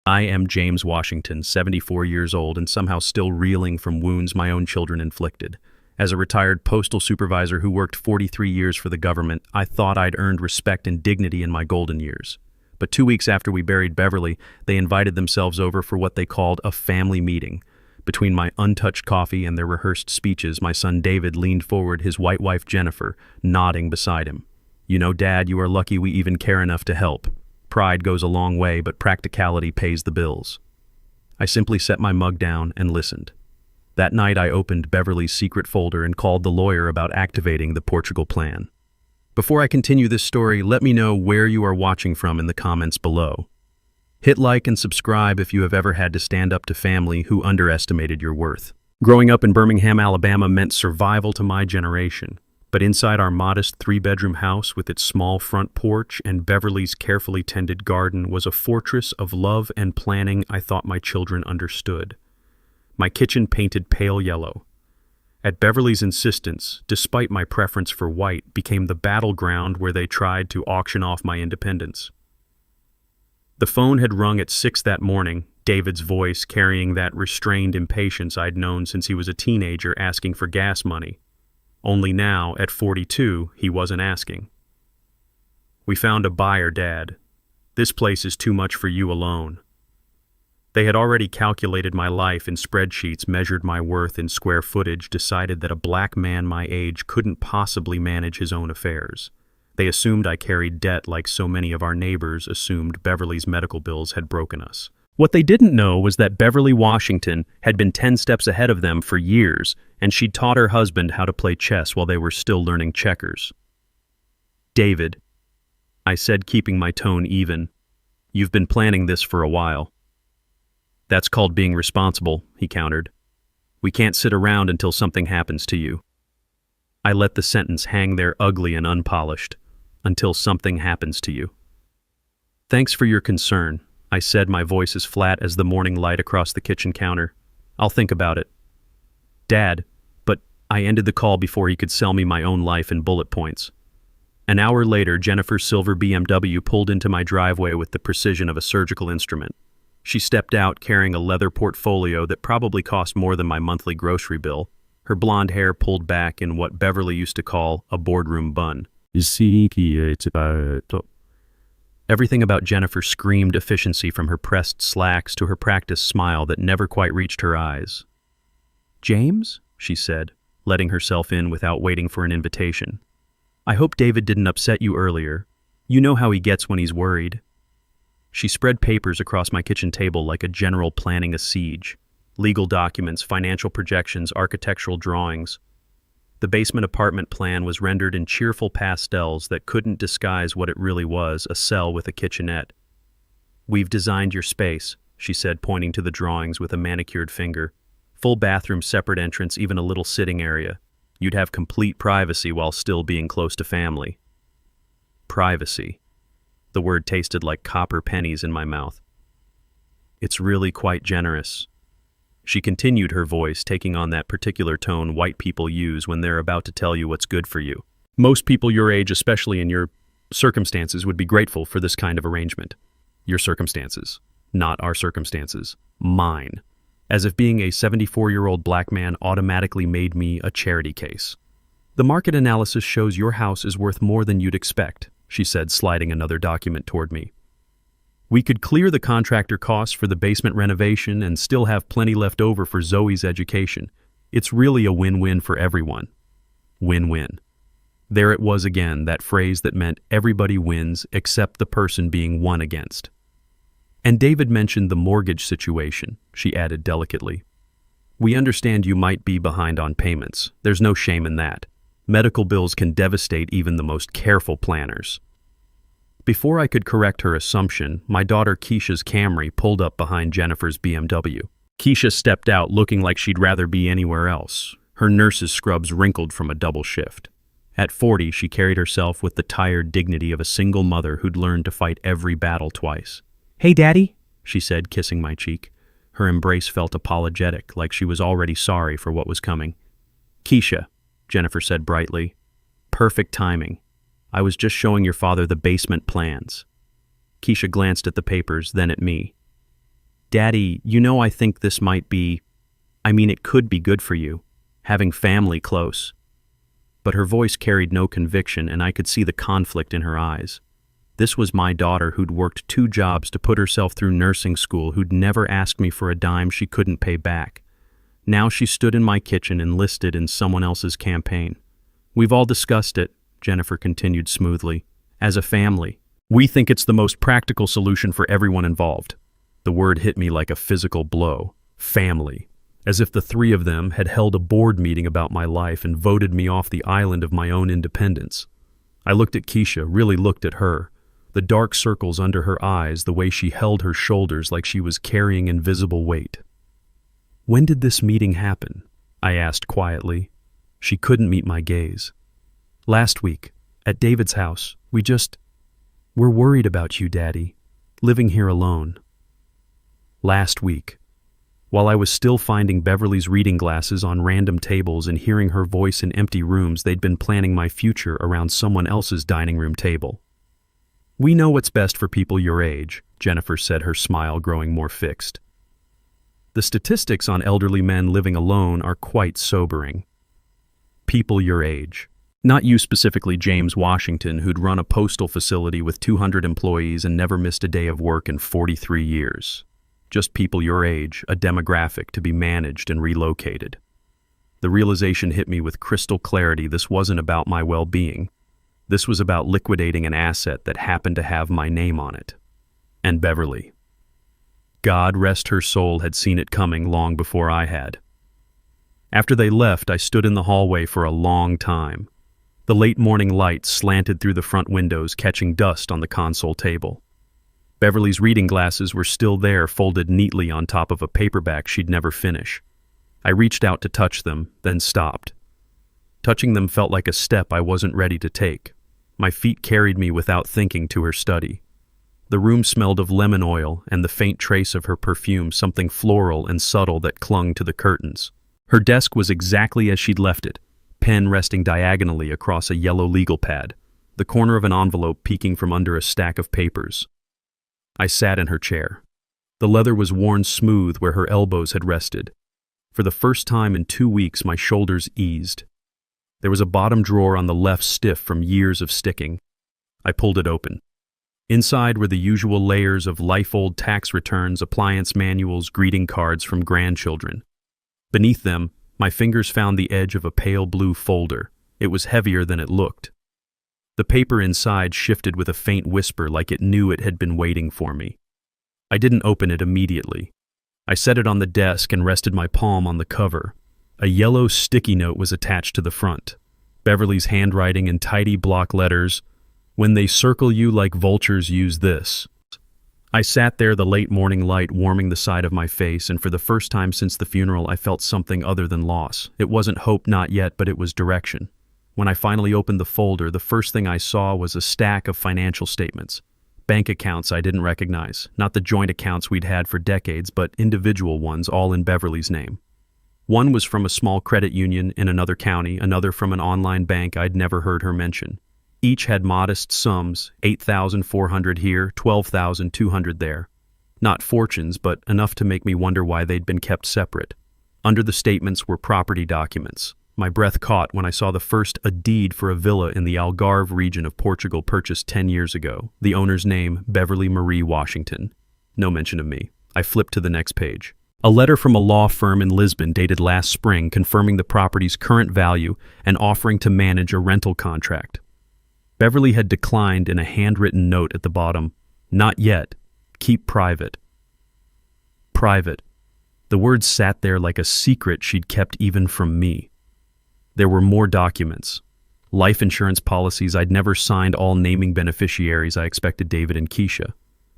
I am James Washington, 74 years old and somehow still reeling from wounds my own children inflicted. As a retired postal supervisor who worked 43 years for the government, I thought I'd earned respect and dignity in my golden years. But 2 weeks after we buried Beverly, they invited themselves over for what they called a family meeting. Between my untouched coffee and their rehearsed speeches, my son David leaned forward, his white wife Jennifer nodding beside him. "You know, Dad, you are lucky we even care enough to help. Pride goes a long way, but practicality pays the bills." I simply set my mug down and listened. That night I opened Beverly's secret folder and called the lawyer about activating the Portugal plan. Before I continue this story, let me know where you are watching from in the comments below. Hit like and subscribe if you have ever had to stand up to family who underestimated your worth. Growing up in Birmingham, Alabama meant survival to my generation. But inside our modest three-bedroom house with its small front porch and Beverly's carefully tended garden was a fortress of love and planning I thought my children understood. My kitchen painted pale yellow. At Beverly's insistence, despite my preference for white, became the battleground where they tried to auction off my independence. The phone had rung at 6 that morning, David's voice carrying that restrained impatience I'd known since he was a teenager asking for gas money. Only now, at 42, he wasn't asking. "We found a buyer, Dad. This place is too much for you alone." They had already calculated my life in spreadsheets, measured my worth in square footage, decided that a black man my age couldn't possibly manage his own affairs. They assumed I carried debt like so many of our neighbors assumed Beverly's medical bills had broken us. What they didn't know was that Beverly Washington had been 10 steps ahead of them for years, and she'd taught her husband how to play chess while they were still learning checkers. "David," I said, keeping my tone even, "you've been planning this for a while." "That's called being responsible," he countered. "We can't sit around until something happens to you." I let the sentence hang there ugly and unpolished. "Until something happens to you." "Thanks for your concern," I said, my voice as flat as the morning light across the kitchen counter. "I'll think about it." "Dad," but I ended the call before he could sell me my own life in bullet points. An hour later, Jennifer's silver BMW pulled into my driveway with the precision of a surgical instrument. She stepped out carrying a leather portfolio that probably cost more than my monthly grocery bill, her blonde hair pulled back in what Beverly used to call a boardroom bun. Everything about Jennifer screamed efficiency, from her pressed slacks to her practiced smile that never quite reached her eyes. "James?" she said, letting herself in without waiting for an invitation. "I hope David didn't upset you earlier. You know how he gets when he's worried." She spread papers across my kitchen table like a general planning a siege. Legal documents, financial projections, architectural drawings. The basement apartment plan was rendered in cheerful pastels that couldn't disguise what it really was, a cell with a kitchenette. "We've designed your space," she said, pointing to the drawings with a manicured finger. "Full bathroom, separate entrance, even a little sitting area. You'd have complete privacy while still being close to family." Privacy. The word tasted like copper pennies in my mouth. "It's really quite generous." She continued, her voice taking on that particular tone white people use when they're about to tell you what's good for you. "Most people your age, especially in your circumstances, would be grateful for this kind of arrangement." Your circumstances. Not our circumstances. Mine. As if being a 74-year-old black man automatically made me a charity case. "The market analysis shows your house is worth more than you'd expect," she said, sliding another document toward me. "We could clear the contractor costs for the basement renovation and still have plenty left over for Zoe's education. It's really a win-win for everyone." Win-win. There it was again, that phrase that meant everybody wins except the person being won against. "And David mentioned the mortgage situation," she added delicately. "We understand you might be behind on payments. There's no shame in that. Medical bills can devastate even the most careful planners." Before I could correct her assumption, my daughter Keisha's Camry pulled up behind Jennifer's BMW. Keisha stepped out looking like she'd rather be anywhere else. Her nurse's scrubs wrinkled from a double shift. At 40, she carried herself with the tired dignity of a single mother who'd learned to fight every battle twice. "Hey, Daddy," she said, kissing my cheek. Her embrace felt apologetic, like she was already sorry for what was coming. "Keisha," Jennifer said brightly. "Perfect timing. I was just showing your father the basement plans." Keisha glanced at the papers, then at me. Daddy, I think this might be, it could be good for you, having family close. But her voice carried no conviction, and I could see the conflict in her eyes. This was my daughter who'd worked 2 jobs to put herself through nursing school, who'd never asked me for a dime she couldn't pay back. Now she stood in my kitchen enlisted in someone else's campaign. We've all discussed it, Jennifer continued smoothly. As a family, we think it's the most practical solution for everyone involved. The word hit me like a physical blow. Family. As if the 3 of them had held a board meeting about my life and voted me off the island of my own independence. I looked at Keisha, really looked at her. The dark circles under her eyes, the way she held her shoulders like she was carrying invisible weight. When did this meeting happen? I asked quietly. She couldn't meet my gaze. Last week, at David's house. We're worried about you, Daddy, living here alone. Last week. While I was still finding Beverly's reading glasses on random tables and hearing her voice in empty rooms, they'd been planning my future around someone else's dining room table. We know what's best for people your age, Jennifer said, her smile growing more fixed. The statistics on elderly men living alone are quite sobering. People your age. Not you specifically, James Washington, who'd run a postal facility with 200 employees and never missed a day of work in 43 years. Just people your age, a demographic to be managed and relocated. The realization hit me with crystal clarity. This wasn't about my well-being. This was about liquidating an asset that happened to have my name on it. And Beverly. God rest her soul, had seen it coming long before I had. After they left, I stood in the hallway for a long time. The late morning light slanted through the front windows, catching dust on the console table. Beverly's reading glasses were still there, folded neatly on top of a paperback she'd never finish. I reached out to touch them, then stopped. Touching them felt like a step I wasn't ready to take. My feet carried me without thinking to her study. The room smelled of lemon oil and the faint trace of her perfume, something floral and subtle that clung to the curtains. Her desk was exactly as she'd left it, pen resting diagonally across a yellow legal pad, the corner of an envelope peeking from under a stack of papers. I sat in her chair. The leather was worn smooth where her elbows had rested. For the first time in 2 weeks, my shoulders eased. There was a bottom drawer on the left stiff from years of sticking. I pulled it open. Inside were the usual layers of life-old tax returns, appliance manuals, greeting cards from grandchildren. Beneath them, my fingers found the edge of a pale blue folder. It was heavier than it looked. The paper inside shifted with a faint whisper, like it knew it had been waiting for me. I didn't open it immediately. I set it on the desk and rested my palm on the cover. A yellow sticky note was attached to the front. Beverly's handwriting in tidy block letters. When they circle you like vultures, use this. I sat there, the late morning light warming the side of my face, and for the first time since the funeral, I felt something other than loss. It wasn't hope, not yet, but it was direction. When I finally opened the folder, the first thing I saw was a stack of financial statements. Bank accounts I didn't recognize, not the joint accounts we'd had for decades, but individual ones, all in Beverly's name. One was from a small credit union in another county, another from an online bank I'd never heard her mention. Each had modest sums, $8,400 here, $12,200 there. Not fortunes, but enough to make me wonder why they'd been kept separate. Under the statements were property documents. My breath caught when I saw the first, a deed for a villa in the Algarve region of Portugal purchased 10 years ago. The owner's name, Beverly Marie Washington. No mention of me. I flipped to the next page. A letter from a law firm in Lisbon dated last spring confirming the property's current value and offering to manage a rental contract. Beverly had declined in a handwritten note at the bottom. Not yet. Keep private. Private. The words sat there like a secret she'd kept even from me. There were more documents. Life insurance policies I'd never signed, all naming beneficiaries I expected David and Keisha.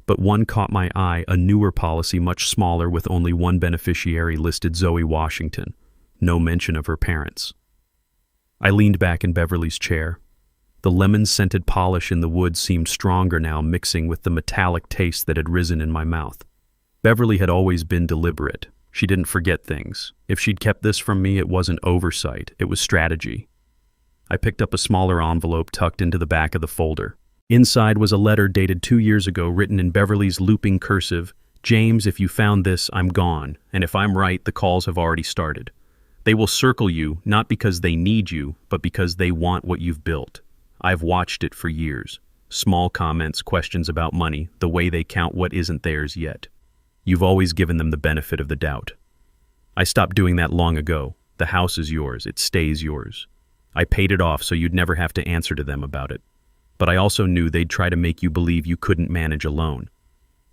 But one caught my eye, a newer policy much smaller with only one beneficiary listed, Zoe Washington. No mention of her parents. I leaned back in Beverly's chair. The lemon-scented polish in the wood seemed stronger now, mixing with the metallic taste that had risen in my mouth. Beverly had always been deliberate. She didn't forget things. If she'd kept this from me, it wasn't oversight, it was strategy. I picked up a smaller envelope tucked into the back of the folder. Inside was a letter dated 2 years ago, written in Beverly's looping cursive, "James, if you found this, I'm gone, and if I'm right, the calls have already started. They will circle you, not because they need you, but because they want what you've built. I've watched it for years. Small comments, questions about money, the way they count what isn't theirs yet. You've always given them the benefit of the doubt. I stopped doing that long ago. The house is yours. It stays yours. I paid it off so you'd never have to answer to them about it. But I also knew they'd try to make you believe you couldn't manage alone.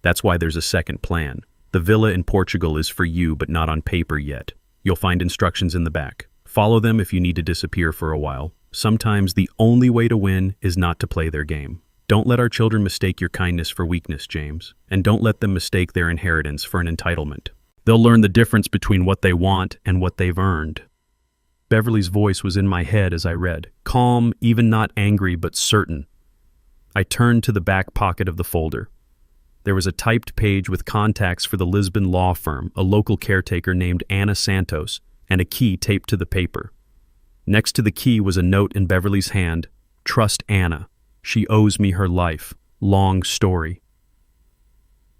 That's why there's a second plan. The villa in Portugal is for you, but not on paper yet. You'll find instructions in the back. Follow them if you need to disappear for a while. Sometimes the only way to win is not to play their game. Don't let our children mistake your kindness for weakness, James, and don't let them mistake their inheritance for an entitlement. They'll learn the difference between what they want and what they've earned." Beverly's voice was in my head as I read, calm, even not angry, but certain. I turned to the back pocket of the folder. There was a typed page with contacts for the Lisbon law firm, a local caretaker named Ana Santos, and a key taped to the paper. Next to the key was a note in Beverly's hand, "Trust Anna. She owes me her life. Long story."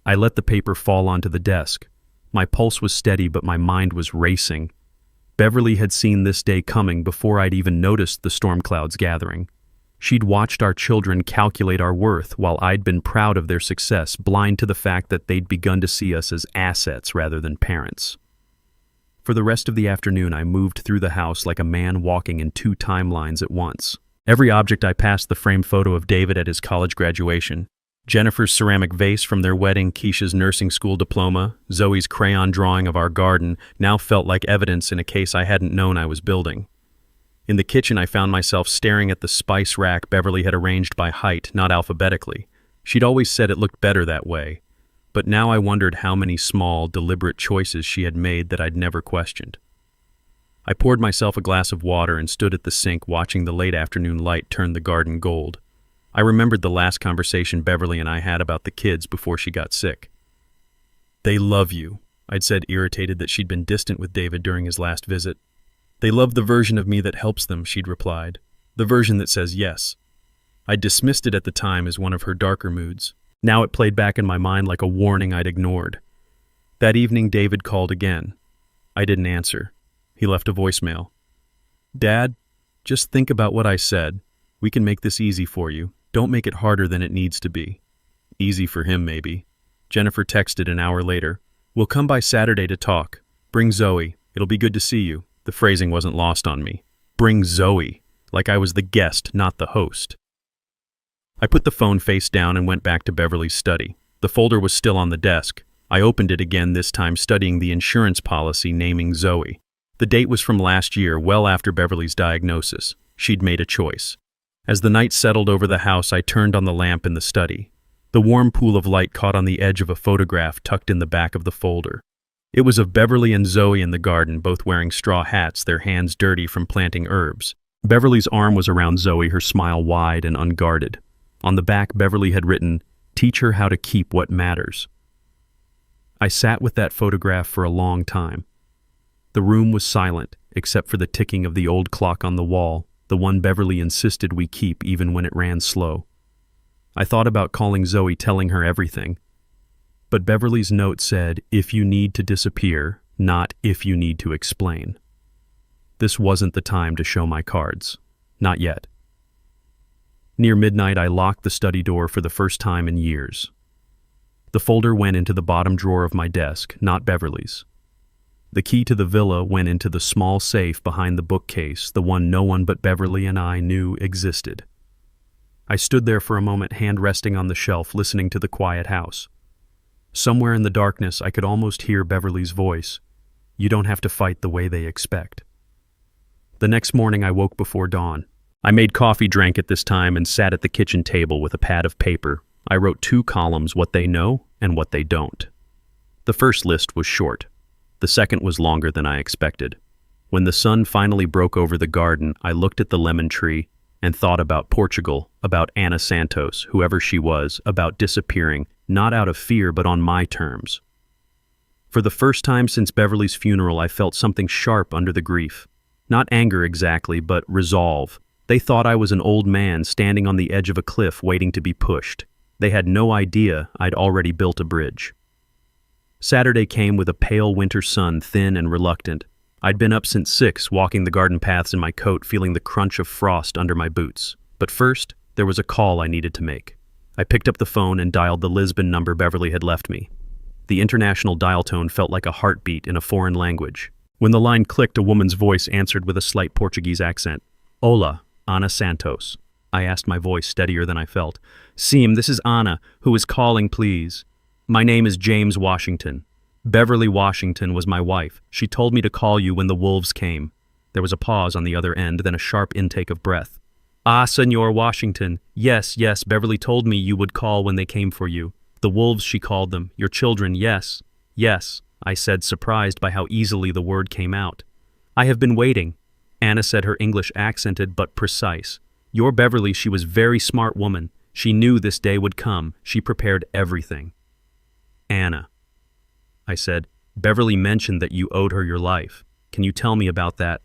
I let the paper fall onto the desk. My pulse was steady, but my mind was racing. Beverly had seen this day coming before I'd even noticed the storm clouds gathering. She'd watched our children calculate our worth while I'd been proud of their success, blind to the fact that they'd begun to see us as assets rather than parents. For the rest of the afternoon, I moved through the house like a man walking in two timelines at once. Every object I passed: the framed photo of David at his college graduation, Jennifer's ceramic vase from their wedding, Keisha's nursing school diploma, Zoe's crayon drawing of our garden, now felt like evidence in a case I hadn't known I was building. In the kitchen, I found myself staring at the spice rack Beverly had arranged by height, not alphabetically. She'd always said it looked better that way, but now I wondered how many small, deliberate choices she had made that I'd never questioned. I poured myself a glass of water and stood at the sink watching the late afternoon light turn the garden gold. I remembered the last conversation Beverly and I had about the kids before she got sick. "They love you," I'd said, irritated that she'd been distant with David during his last visit. "They love the version of me that helps them," she'd replied. "The version that says yes." I dismissed it at the time as one of her darker moods. Now it played back in my mind like a warning I'd ignored. That evening, David called again. I didn't answer. He left a voicemail. "Dad, just think about what I said. We can make this easy for you. Don't make it harder than it needs to be." Easy for him, maybe. Jennifer texted an hour later. "We'll come by Saturday to talk. Bring Zoe. It'll be good to see you." The phrasing wasn't lost on me. Bring Zoe, like I was the guest, not the host. I put the phone face down and went back to Beverly's study. The folder was still on the desk. I opened it again, this time studying the insurance policy naming Zoe. The date was from last year, well after Beverly's diagnosis. She'd made a choice. As the night settled over the house, I turned on the lamp in the study. The warm pool of light caught on the edge of a photograph tucked in the back of the folder. It was of Beverly and Zoe in the garden, both wearing straw hats, their hands dirty from planting herbs. Beverly's arm was around Zoe, her smile wide and unguarded. On the back, Beverly had written, "Teach her how to keep what matters." I sat with that photograph for a long time. The room was silent, except for the ticking of the old clock on the wall, the one Beverly insisted we keep even when it ran slow. I thought about calling Zoe, telling her everything. But Beverly's note said, "If you need to disappear, not if you need to explain." This wasn't the time to show my cards. Not yet. Near midnight, I locked the study door for the first time in years. The folder went into the bottom drawer of my desk, not Beverly's. The key to the villa went into the small safe behind the bookcase, the one no one but Beverly and I knew existed. I stood there for a moment, hand resting on the shelf, listening to the quiet house. Somewhere in the darkness, I could almost hear Beverly's voice. "You don't have to fight the way they expect." The next morning, I woke before dawn. I made coffee, drank at this time, and sat at the kitchen table with a pad of paper. I wrote 2 columns, what they know and what they don't. The first list was short. The second was longer than I expected. When the sun finally broke over the garden, I looked at the lemon tree and thought about Portugal, about Ana Santos, whoever she was, about disappearing, not out of fear but on my terms. For the first time since Beverly's funeral, I felt something sharp under the grief. Not anger exactly, but resolve. They thought I was an old man standing on the edge of a cliff waiting to be pushed. They had no idea I'd already built a bridge. Saturday came with a pale winter sun, thin and reluctant. I'd been up since 6, walking the garden paths in my coat, feeling the crunch of frost under my boots. But first, there was a call I needed to make. I picked up the phone and dialed the Lisbon number Beverly had left me. The international dial tone felt like a heartbeat in a foreign language. When the line clicked, a woman's voice answered with a slight Portuguese accent. "Hola, Ana Santos." I asked, my voice steadier than I felt. "Sim, this is Ana. Who is calling, please?" "My name is James Washington. Beverly Washington was my wife. She told me to call you when the wolves came." There was a pause on the other end, then a sharp intake of breath. "Ah, Senor Washington. Yes, Beverly told me you would call when they came for you. The wolves, she called them. Your children, yes." "Yes," I said, surprised by how easily the word came out. "I have been waiting." Ana said, her English accented but precise. "Your Beverly, she was very smart woman. She knew this day would come. She prepared everything." "Ana," I said, "Beverly mentioned that you owed her your life. Can you tell me about that?"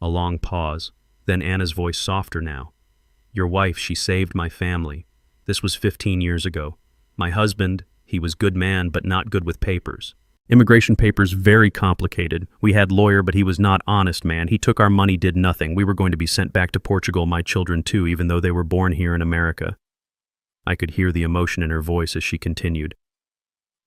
A long pause, then Anna's voice softer now. "Your wife, she saved my family. This was 15 years ago. My husband, he was good man, but not good with papers. Immigration papers very complicated. We had lawyer, but he was not honest man. He took our money, did nothing. We were going to be sent back to Portugal, my children too, even though they were born here in America." I could hear the emotion in her voice as she continued.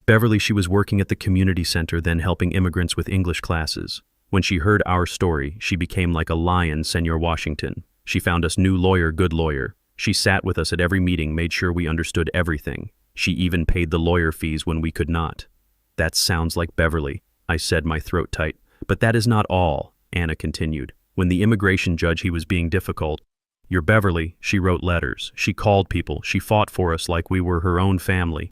"Beverly, she was working at the community center, then helping immigrants with English classes. When she heard our story, she became like a lion, Senor Washington. She found us new lawyer, good lawyer. She sat with us at every meeting, made sure we understood everything. She even paid the lawyer fees when we could not." "That sounds like Beverly," I said, my throat tight. "But that is not all," Ana continued. "When the immigration judge, he was being difficult. Your Beverly, she wrote letters. She called people. She fought for us like we were her own family.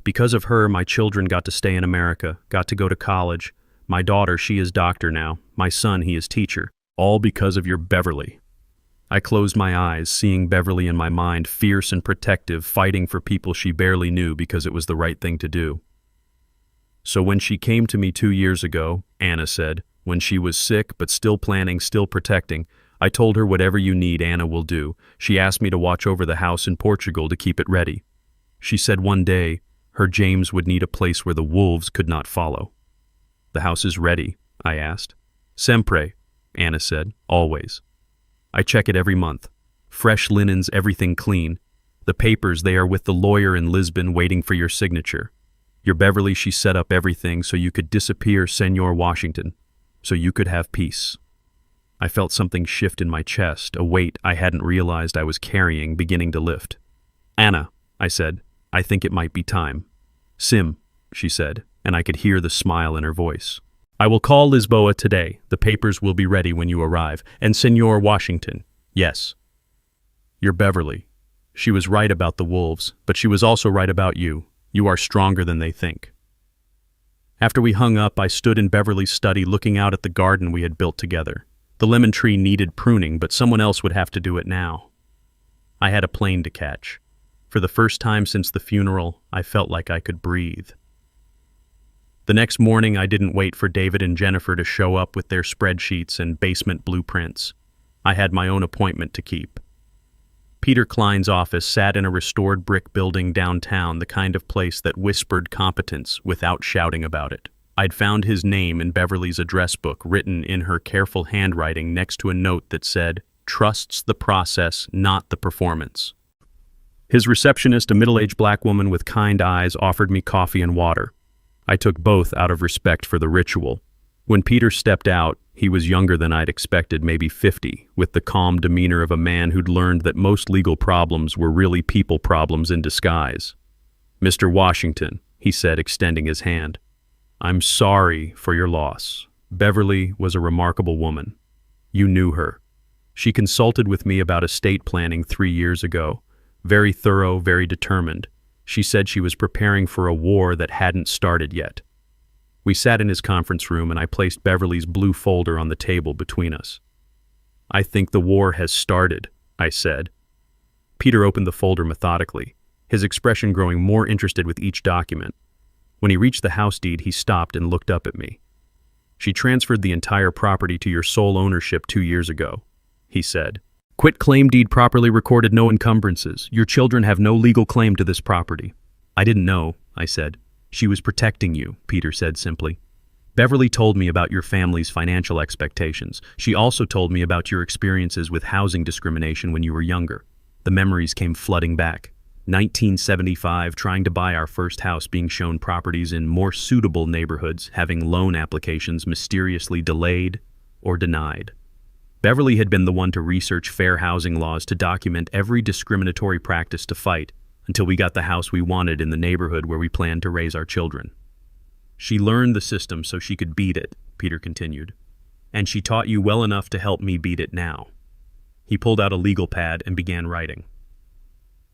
Because of her, my children got to stay in America, got to go to college. My daughter, she is doctor now. My son, he is teacher. All because of your Beverly." I closed my eyes, seeing Beverly in my mind, fierce and protective, fighting for people she barely knew because it was the right thing to do. "So when she came to me 2 years ago," Ana said, "when she was sick but still planning, still protecting, I told her whatever you need, Ana will do. She asked me to watch over the house in Portugal to keep it ready. She said one day, her James would need a place where the wolves could not follow." "The house is ready?" I asked. "Sempre," Ana said, "always. I check it every month. Fresh linens, everything clean. The papers, they are with the lawyer in Lisbon waiting for your signature. Your Beverly, she set up everything so you could disappear, Senor Washington, so you could have peace." I felt something shift in my chest, a weight I hadn't realized I was carrying beginning to lift. "Ana," I said, "I think it might be time." "Sim," she said, and I could hear the smile in her voice. "I will call Lisboa today. The papers will be ready when you arrive. And Senor Washington, yes. Your Beverly, she was right about the wolves, but she was also right about you. You are stronger than they think." After we hung up, I stood in Beverly's study looking out at the garden we had built together. The lemon tree needed pruning, but someone else would have to do it now. I had a plane to catch. For the first time since the funeral, I felt like I could breathe. The next morning, I didn't wait for David and Jennifer to show up with their spreadsheets and basement blueprints. I had my own appointment to keep. Peter Klein's office sat in a restored brick building downtown, the kind of place that whispered competence without shouting about it. I'd found his name in Beverly's address book, written in her careful handwriting next to a note that said, "Trusts the process, not the performance." His receptionist, a middle-aged black woman with kind eyes, offered me coffee and water. I took both out of respect for the ritual. When Peter stepped out, he was younger than I'd expected, maybe 50, with the calm demeanor of a man who'd learned that most legal problems were really people problems in disguise. "Mr. Washington," he said, extending his hand, "I'm sorry for your loss. Beverly was a remarkable woman. You knew her. She consulted with me about estate planning 3 years ago. Very thorough, very determined. She said she was preparing for a war that hadn't started yet." We sat in his conference room and I placed Beverly's blue folder on the table between us. "I think the war has started," I said. Peter opened the folder methodically, his expression growing more interested with each document. When he reached the house deed, he stopped and looked up at me. "She transferred the entire property to your sole ownership 2 years ago," he said. "Quit claim deed properly recorded, no encumbrances. Your children have no legal claim to this property." "I didn't know," I said. She was protecting you, Peter said simply. Beverly told me about your family's financial expectations. She also told me about your experiences with housing discrimination when you were younger. The memories came flooding back. 1975, trying to buy our first house, being shown properties in more suitable neighborhoods, having loan applications mysteriously delayed or denied. Beverly had been the one to research fair housing laws, to document every discriminatory practice, to fight until we got the house we wanted in the neighborhood where we planned to raise our children. She learned the system so she could beat it, Peter continued. And she taught you well enough to help me beat it now. He pulled out a legal pad and began writing.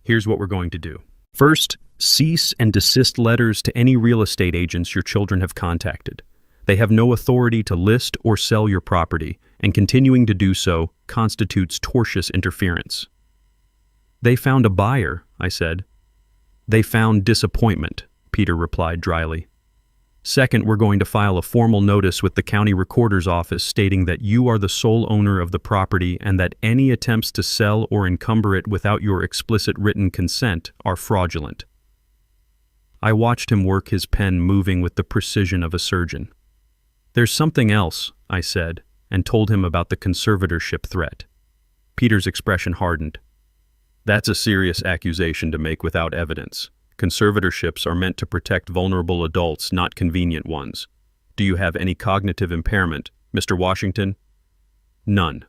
Here's what we're going to do. First, cease and desist letters to any real estate agents your children have contacted. They have no authority to list or sell your property, and continuing to do so constitutes tortious interference. They found a buyer, I said. They found disappointment, Peter replied dryly. Second, we're going to file a formal notice with the county recorder's office stating that you are the sole owner of the property and that any attempts to sell or encumber it without your explicit written consent are fraudulent. I watched him work, his pen moving with the precision of a surgeon. There's something else, I said, and told him about the conservatorship threat. Peter's expression hardened. That's a serious accusation to make without evidence. Conservatorships are meant to protect vulnerable adults, not convenient ones. Do you have any cognitive impairment, Mr. Washington? None.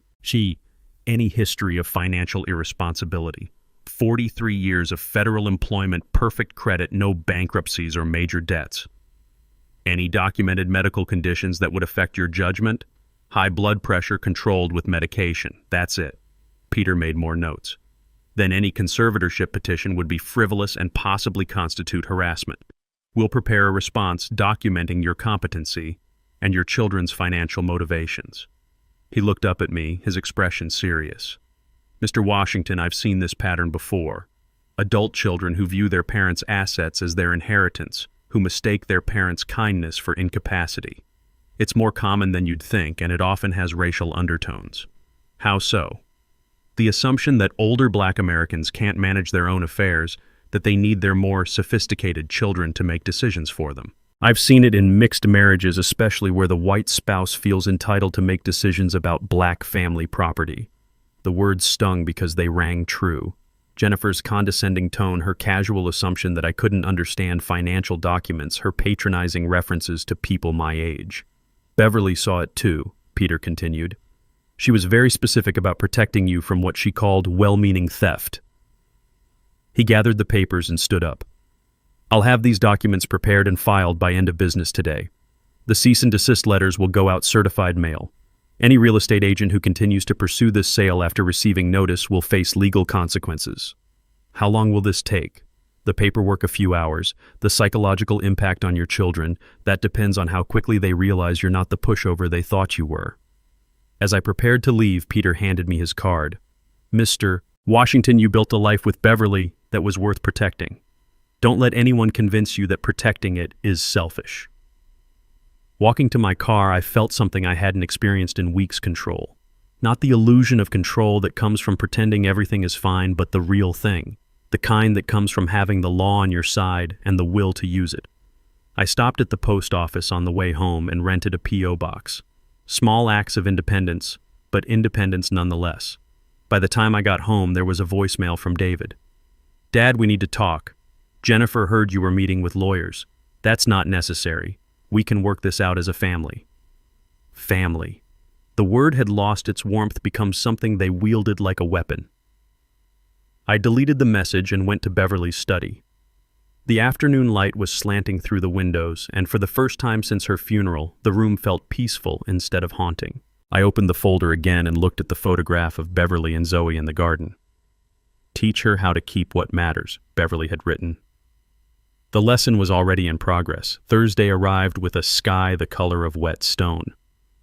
Any history of financial irresponsibility. 43 years of federal employment, perfect credit, no bankruptcies or major debts. Any documented medical conditions that would affect your judgment? High blood pressure controlled with medication. That's it. Peter made more notes. Then any conservatorship petition would be frivolous and possibly constitute harassment. We'll prepare a response documenting your competency and your children's financial motivations. He looked up at me, his expression serious. Mr. Washington, I've seen this pattern before. Adult children who view their parents' assets as their inheritance, who mistake their parents' kindness for incapacity. It's more common than you'd think, and it often has racial undertones. How so? The assumption that older Black Americans can't manage their own affairs, that they need their more sophisticated children to make decisions for them. I've seen it in mixed marriages, especially where the white spouse feels entitled to make decisions about Black family property. The words stung because they rang true. Jennifer's condescending tone, her casual assumption that I couldn't understand financial documents, her patronizing references to people my age. Beverly saw it too, Peter continued. She was very specific about protecting you from what she called well-meaning theft. He gathered the papers and stood up. I'll have these documents prepared and filed by end of business today. The cease and desist letters will go out certified mail. Any real estate agent who continues to pursue this sale after receiving notice will face legal consequences. How long will this take? The paperwork, a few hours. The psychological impact on your children, that depends on how quickly they realize you're not the pushover they thought you were. As I prepared to leave, Peter handed me his card. Mr. Washington, you built a life with Beverly that was worth protecting. Don't let anyone convince you that protecting it is selfish. Walking to my car, I felt something I hadn't experienced in weeks: control. Not the illusion of control that comes from pretending everything is fine, but the real thing. The kind that comes from having the law on your side and the will to use it. I stopped at the post office on the way home and rented a P.O. box. Small acts of independence, but independence nonetheless. By the time I got home, there was a voicemail from David. Dad, we need to talk. Jennifer heard you were meeting with lawyers. That's not necessary. We can work this out as a family. Family. The word had lost its warmth, become something they wielded like a weapon. I deleted the message and went to Beverly's study. The afternoon light was slanting through the windows, and for the first time since her funeral, the room felt peaceful instead of haunting. I opened the folder again and looked at the photograph of Beverly and Zoe in the garden. Teach her how to keep what matters, Beverly had written. The lesson was already in progress. Thursday arrived with a sky the color of wet stone.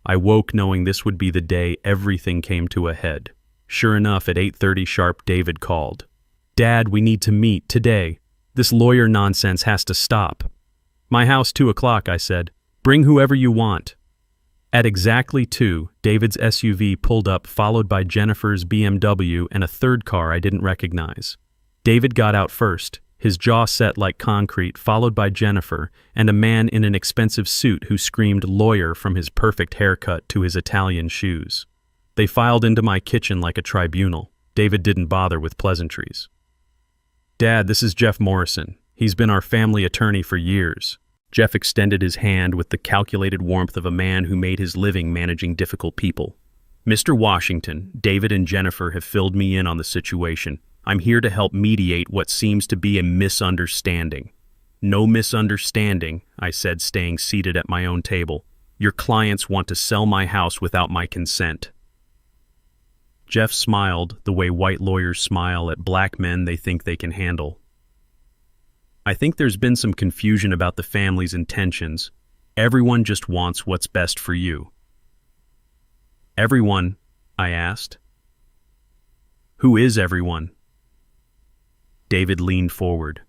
I woke knowing this would be the day everything came to a head. Sure enough, at 8:30 sharp, David called. Dad, we need to meet today. This lawyer nonsense has to stop. My house, 2 o'clock, I said. Bring whoever you want. At exactly 2, David's SUV pulled up, followed by Jennifer's BMW and a third car I didn't recognize. David got out first, his jaw set like concrete, followed by Jennifer and a man in an expensive suit who screamed lawyer from his perfect haircut to his Italian shoes. They filed into my kitchen like a tribunal. David didn't bother with pleasantries. "Dad, this is Jeff Morrison. He's been our family attorney for years." Jeff extended his hand with the calculated warmth of a man who made his living managing difficult people. "Mr. Washington, David and Jennifer have filled me in on the situation. I'm here to help mediate what seems to be a misunderstanding." "No misunderstanding," I said, staying seated at my own table. "Your clients want to sell my house without my consent." Jeff smiled the way white lawyers smile at black men they think they can handle. "I think there's been some confusion about the family's intentions. Everyone just wants what's best for you." "Everyone?" I asked. "Who is everyone?" David leaned forward.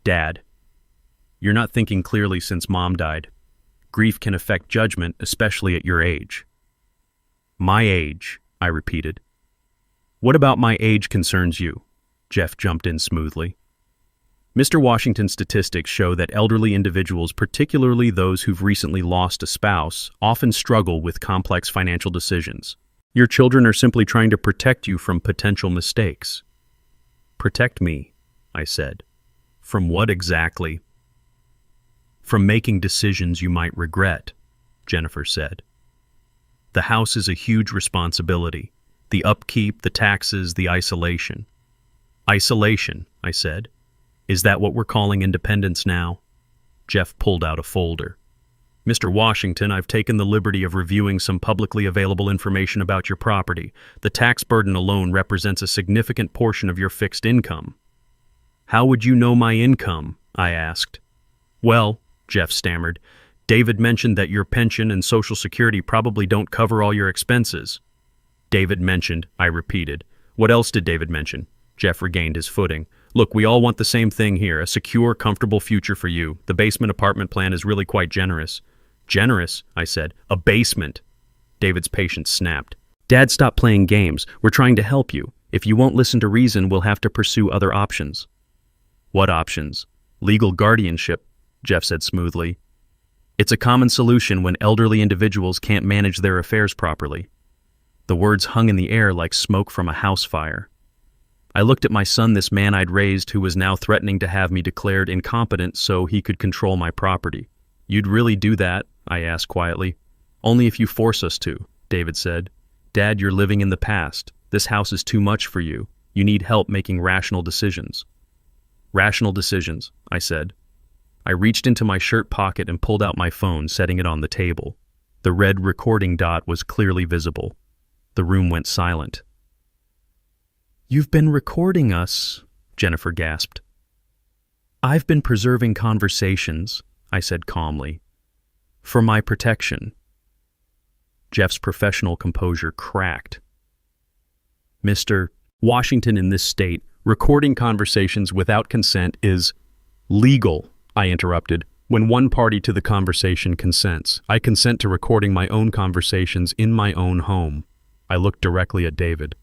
"Dad, you're not thinking clearly since Mom died. Grief can affect judgment, especially at your age." "My age," I repeated. "What about my age concerns you?" Jeff jumped in smoothly. "Mr. Washington's statistics show that elderly individuals, particularly those who've recently lost a spouse, often struggle with complex financial decisions. Your children are simply trying to protect you from potential mistakes." "Protect me," I said. "From what exactly?" "From making decisions you might regret," Jennifer said. "The house is a huge responsibility. The upkeep, the taxes, the isolation." "Isolation," I said. "Is that what we're calling independence now?" Jeff pulled out a folder. "Mr. Washington, I've taken the liberty of reviewing some publicly available information about your property. The tax burden alone represents a significant portion of your fixed income." "How would you know my income?" I asked. "Well," Jeff stammered, "David mentioned that your pension and Social Security probably don't cover all your expenses." "David mentioned," I repeated. "What else did David mention?" Jeff regained his footing. "Look, we all want the same thing here, a secure, comfortable future for you. The basement apartment plan is really quite generous." "Generous?" I said. "A basement." David's patience snapped. "Dad, stop playing games. We're trying to help you. If you won't listen to reason, we'll have to pursue other options." "What options?" "Legal guardianship," Jeff said smoothly. "It's a common solution when elderly individuals can't manage their affairs properly." The words hung in the air like smoke from a house fire. I looked at my son, this man I'd raised, who was now threatening to have me declared incompetent so he could control my property. "You'd really do that?" I asked quietly. "Only if you force us to," David said. "Dad, you're living in the past. This house is too much for you. You need help making rational decisions." "Rational decisions," I said. I reached into my shirt pocket and pulled out my phone, setting it on the table. The red recording dot was clearly visible. The room went silent. "You've been recording us," Jennifer gasped. "I've been preserving conversations," I said calmly. "For my protection." Jeff's professional composure cracked. "Mr. Washington, in this state, recording conversations without consent is legal," I interrupted. "When one party to the conversation consents, I consent to recording my own conversations in my own home." I looked directly at David.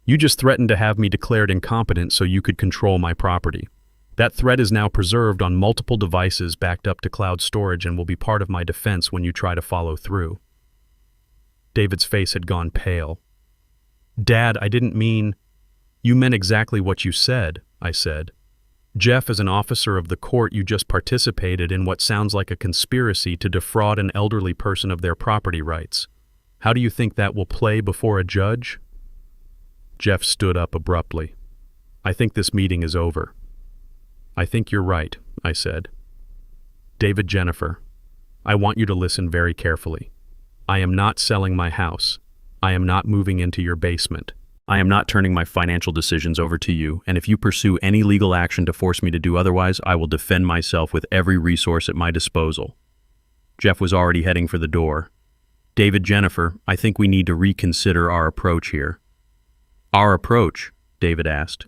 "You just threatened to have me declared incompetent so you could control my property. That threat is now preserved on multiple devices backed up to cloud storage and will be part of my defense when you try to follow through." David's face had gone pale. "Dad, I didn't mean—" "You meant exactly what you said," I said. "Jeff, as an officer of the court, you just participated in what sounds like a conspiracy to defraud an elderly person of their property rights. How do you think that will play before a judge?" Jeff stood up abruptly. "I think this meeting is over." "I think you're right," I said. "David, Jennifer, I want you to listen very carefully. I am not selling my house. I am not moving into your basement. I am not turning my financial decisions over to you, and if you pursue any legal action to force me to do otherwise, I will defend myself with every resource at my disposal." Jeff was already heading for the door. "David, Jennifer, I think we need to reconsider our approach here." "Our approach?" David asked.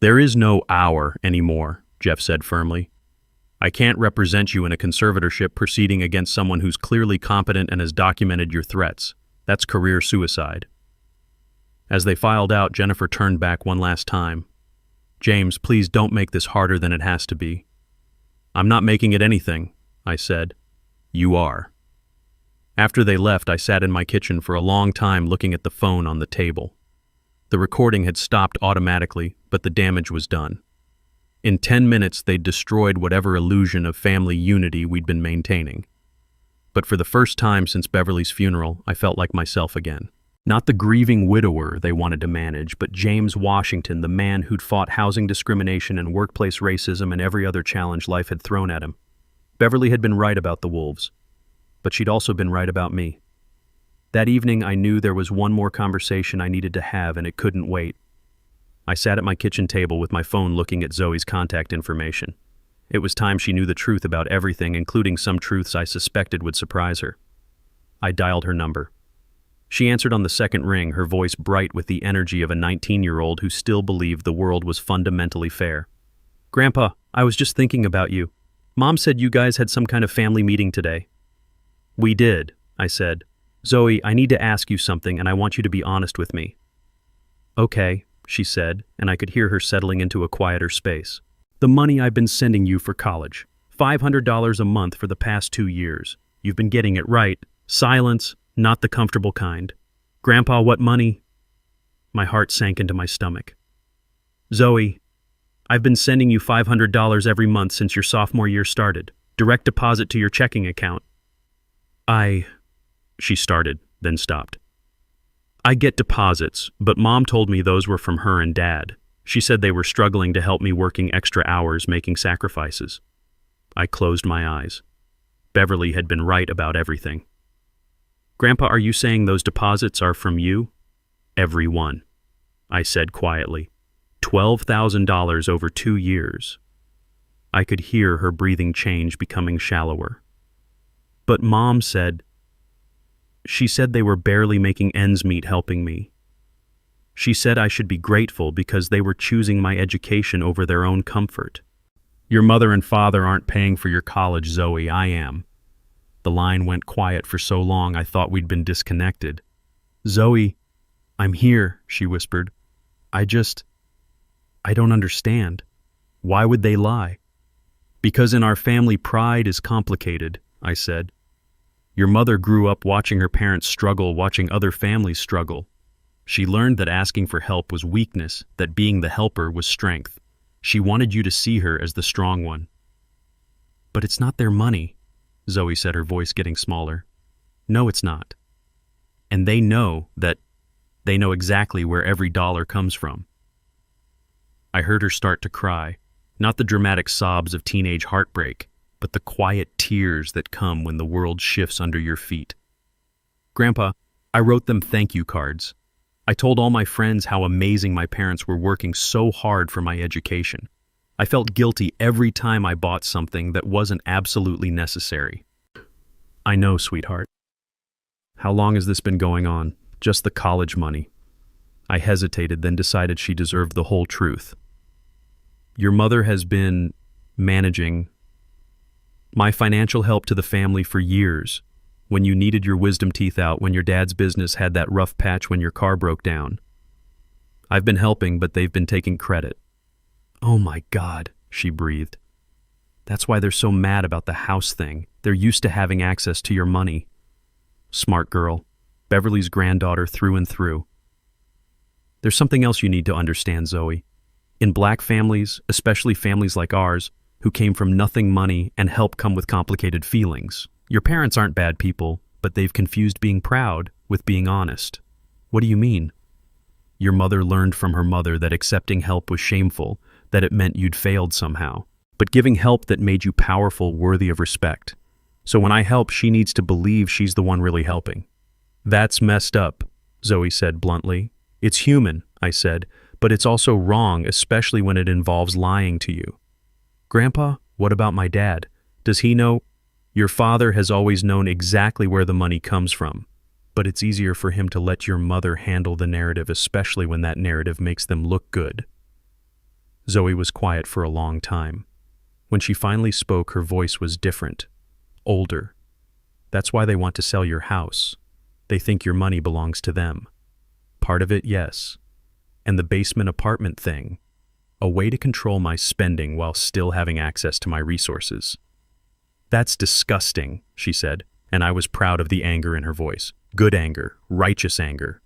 "There is no our anymore," Jeff said firmly. "I can't represent you in a conservatorship proceeding against someone who's clearly competent and has documented your threats. That's career suicide." As they filed out, Jennifer turned back one last time. James, please don't make this harder than it has to be. I'm not making it anything, I said. You are. After they left, I sat in my kitchen for a long time looking at the phone on the table. The recording had stopped automatically, but the damage was done. In 10 minutes, they'd destroyed whatever illusion of family unity we'd been maintaining. But for the first time since Beverly's funeral, I felt like myself again. Not the grieving widower they wanted to manage, but James Washington, the man who'd fought housing discrimination and workplace racism and every other challenge life had thrown at him. Beverly had been right about the wolves, but she'd also been right about me. That evening, I knew there was one more conversation I needed to have, and it couldn't wait. I sat at my kitchen table with my phone looking at Zoe's contact information. It was time she knew the truth about everything, including some truths I suspected would surprise her. I dialed her number. She answered on the second ring, her voice bright with the energy of a 19-year-old who still believed the world was fundamentally fair. Grandpa, I was just thinking about you. Mom said you guys had some kind of family meeting today. We did, I said. Zoe, I need to ask you something, and I want you to be honest with me. Okay, she said, and I could hear her settling into a quieter space. The money I've been sending you for college. $500 a month for the past 2 years. You've been getting it right. Silence, not the comfortable kind. Grandpa, what money? My heart sank into my stomach. Zoe, I've been sending you $500 every month since your sophomore year started. Direct deposit to your checking account. She started, then stopped. I get deposits, but Mom told me those were from her and Dad. She said they were struggling to help me working extra hours, making sacrifices. I closed my eyes. Beverly had been right about everything. Grandpa, are you saying those deposits are from you? Every one, I said quietly. $12,000 over 2 years. I could hear her breathing change, becoming shallower. But Mom said... She said they were barely making ends meet helping me. She said I should be grateful because they were choosing my education over their own comfort. Your mother and father aren't paying for your college, Zoe, I am. The line went quiet for so long I thought we'd been disconnected. Zoe, I'm here, she whispered. I don't understand. Why would they lie? Because in our family pride is complicated, I said. Your mother grew up watching her parents struggle, watching other families struggle. She learned that asking for help was weakness, that being the helper was strength. She wanted you to see her as the strong one. But it's not their money, Zoe said, her voice getting smaller. No, it's not. And they know exactly where every dollar comes from. I heard her start to cry, not the dramatic sobs of teenage heartbreak, but the quiet tears that come when the world shifts under your feet. Grandpa, I wrote them thank you cards. I told all my friends how amazing my parents were working so hard for my education. I felt guilty every time I bought something that wasn't absolutely necessary. I know, sweetheart. How long has this been going on? Just the college money. I hesitated, then decided she deserved the whole truth. Your mother has been managing my financial help to the family for years. When you needed your wisdom teeth out, when your dad's business had that rough patch, when your car broke down. I've been helping, but they've been taking credit. Oh my God, she breathed. That's why they're so mad about the house thing. They're used to having access to your money. Smart girl. Beverly's granddaughter through and through. There's something else you need to understand, Zoe. In Black families, especially families like ours, who came from nothing money and help come with complicated feelings. Your parents aren't bad people, but they've confused being proud with being honest. What do you mean? Your mother learned from her mother that accepting help was shameful, that it meant you'd failed somehow, but giving help that made you powerful, worthy of respect. So when I help, she needs to believe she's the one really helping. That's messed up, Zoe said bluntly. It's human, I said, but it's also wrong, especially when it involves lying to you. Grandpa, what about my dad? Does he know? Your father has always known exactly where the money comes from, but it's easier for him to let your mother handle the narrative, especially when that narrative makes them look good. Zoe was quiet for a long time. When she finally spoke, her voice was different, older. That's why they want to sell your house. They think your money belongs to them. Part of it, yes. And the basement apartment thing. a way to control my spending while still having access to my resources. "That's disgusting," she said, and I was proud of the anger in her voice. Good anger, righteous anger.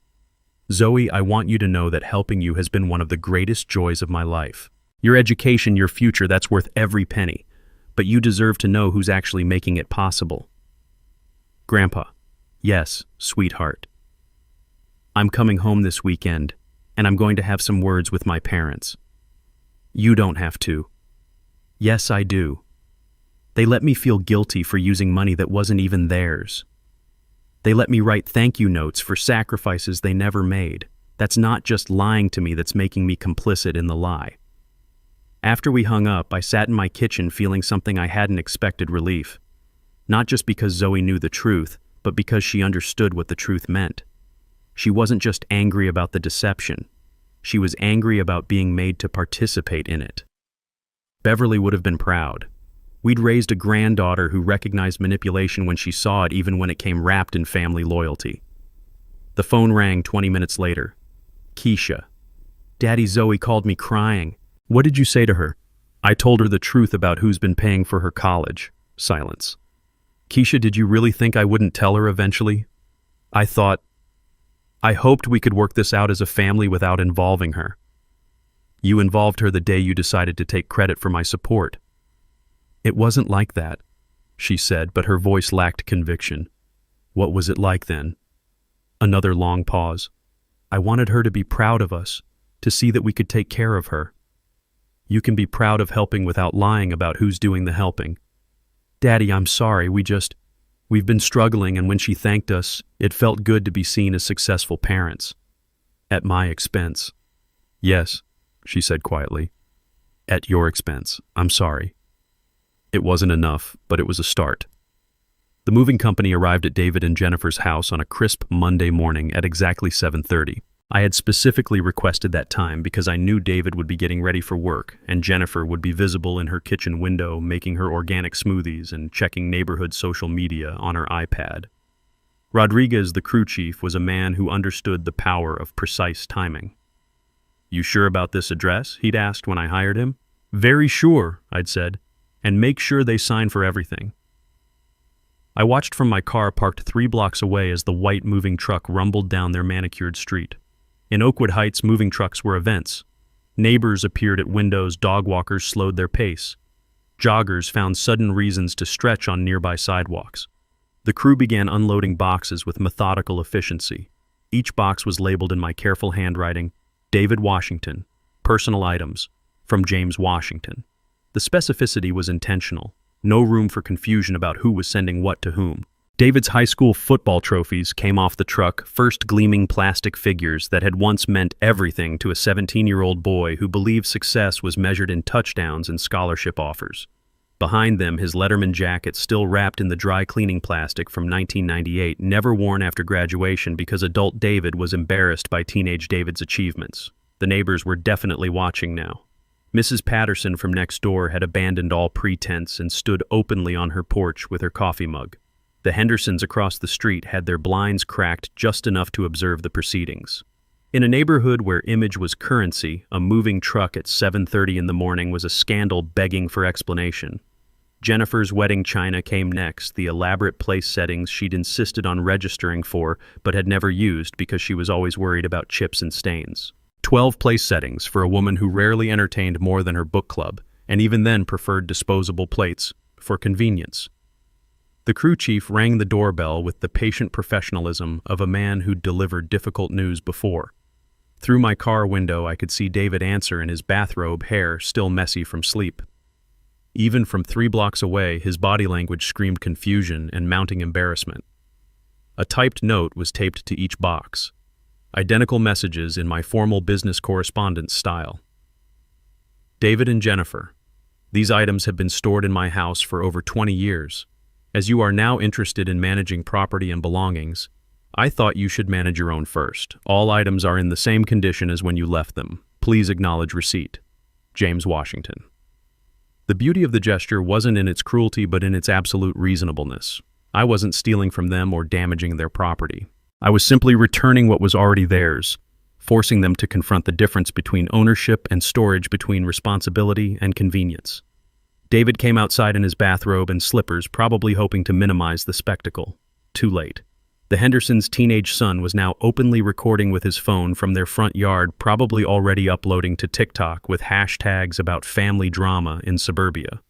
"Zoe, I want you to know that helping you has been one of the greatest joys of my life. Your education, your future, that's worth every penny. But you deserve to know who's actually making it possible." "Grandpa." "Yes, sweetheart. I'm coming home this weekend, and I'm going to have some words with my parents." "You don't have to." "Yes, I do. They let me feel guilty for using money that wasn't even theirs. They let me write thank you notes for sacrifices they never made. That's not just lying to me that's making me complicit in the lie." After we hung up, I sat in my kitchen feeling something I hadn't expected: relief. Not just because Zoe knew the truth, but because she understood what the truth meant. She wasn't just angry about the deception. She was angry about being made to participate in it. Beverly would have been proud. We'd raised a granddaughter who recognized manipulation when she saw it, even when it came wrapped in family loyalty. The phone rang 20 minutes later. Keisha. "Daddy, Zoe called me crying." "What did you say to her?" "I told her the truth about who's been paying for her college." Silence. "Keisha, did you really think I wouldn't tell her eventually?" I hoped we could work this out as a family without involving her." "You involved her the day you decided to take credit for my support." "It wasn't like that," she said, but her voice lacked conviction. "What was it like then?" Another long pause. "I wanted her to be proud of us, to see that we could take care of her." "You can be proud of helping without lying about who's doing the helping." "Daddy, I'm sorry, we've been struggling, and when she thanked us, it felt good to be seen as successful parents." "At my expense." "Yes," she said quietly. "At your expense. I'm sorry." It wasn't enough, but it was a start. The moving company arrived at David and Jennifer's house on a crisp Monday morning at exactly 7:30. I had specifically requested that time because I knew David would be getting ready for work, and Jennifer would be visible in her kitchen window making her organic smoothies and checking neighborhood social media on her iPad. Rodriguez, the crew chief, was a man who understood the power of precise timing. "You sure about this address?" he'd asked when I hired him. "Very sure," I'd said. "And make sure they sign for everything." I watched from my car parked 3 blocks away as the white moving truck rumbled down their manicured street. In Oakwood Heights, moving trucks were events. Neighbors appeared at windows, dog walkers slowed their pace. Joggers found sudden reasons to stretch on nearby sidewalks. The crew began unloading boxes with methodical efficiency. Each box was labeled in my careful handwriting, "David Washington, personal items, from James Washington." The specificity was intentional. No room for confusion about who was sending what to whom. David's high school football trophies came off the truck, first gleaming plastic figures that had once meant everything to a 17-year-old boy who believed success was measured in touchdowns and scholarship offers. Behind them, his Letterman jacket still wrapped in the dry cleaning plastic from 1998, never worn after graduation because adult David was embarrassed by teenage David's achievements. The neighbors were definitely watching now. Mrs. Patterson from next door had abandoned all pretense and stood openly on her porch with her coffee mug. The Hendersons across the street had their blinds cracked just enough to observe the proceedings. In a neighborhood where image was currency, a moving truck at 7:30 in the morning was a scandal begging for explanation. Jennifer's wedding china came next, the elaborate place settings she'd insisted on registering for but had never used because she was always worried about chips and stains. 12 place settings for a woman who rarely entertained more than her book club, and even then preferred disposable plates for convenience. The crew chief rang the doorbell with the patient professionalism of a man who'd delivered difficult news before. Through my car window, I could see David answer in his bathrobe, hair still messy from sleep. Even from 3 blocks away, his body language screamed confusion and mounting embarrassment. A typed note was taped to each box. Identical messages in my formal business correspondence style. David and Jennifer, these items have been stored in my house for over 20 years. As you are now interested in managing property and belongings, I thought you should manage your own first. All items are in the same condition as when you left them. Please acknowledge receipt. James Washington. The beauty of the gesture wasn't in its cruelty but in its absolute reasonableness. I wasn't stealing from them or damaging their property. I was simply returning what was already theirs, forcing them to confront the difference between ownership and storage, between responsibility and convenience. David came outside in his bathrobe and slippers, probably hoping to minimize the spectacle. Too late. The Hendersons' teenage son was now openly recording with his phone from their front yard, probably already uploading to TikTok with hashtags about family drama in suburbia.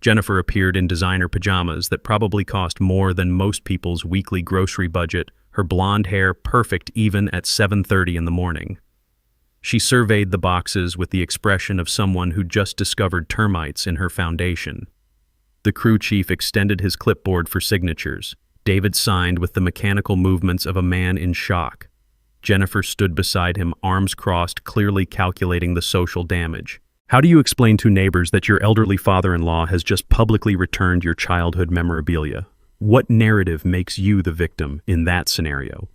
Jennifer appeared in designer pajamas that probably cost more than most people's weekly grocery budget, her blonde hair perfect even at 7:30 in the morning. She surveyed the boxes with the expression of someone who just discovered termites in her foundation. The crew chief extended his clipboard for signatures. David signed with the mechanical movements of a man in shock. Jennifer stood beside him, arms crossed, clearly calculating the social damage. How do you explain to neighbors that your elderly father-in-law has just publicly returned your childhood memorabilia? What narrative makes you the victim in that scenario?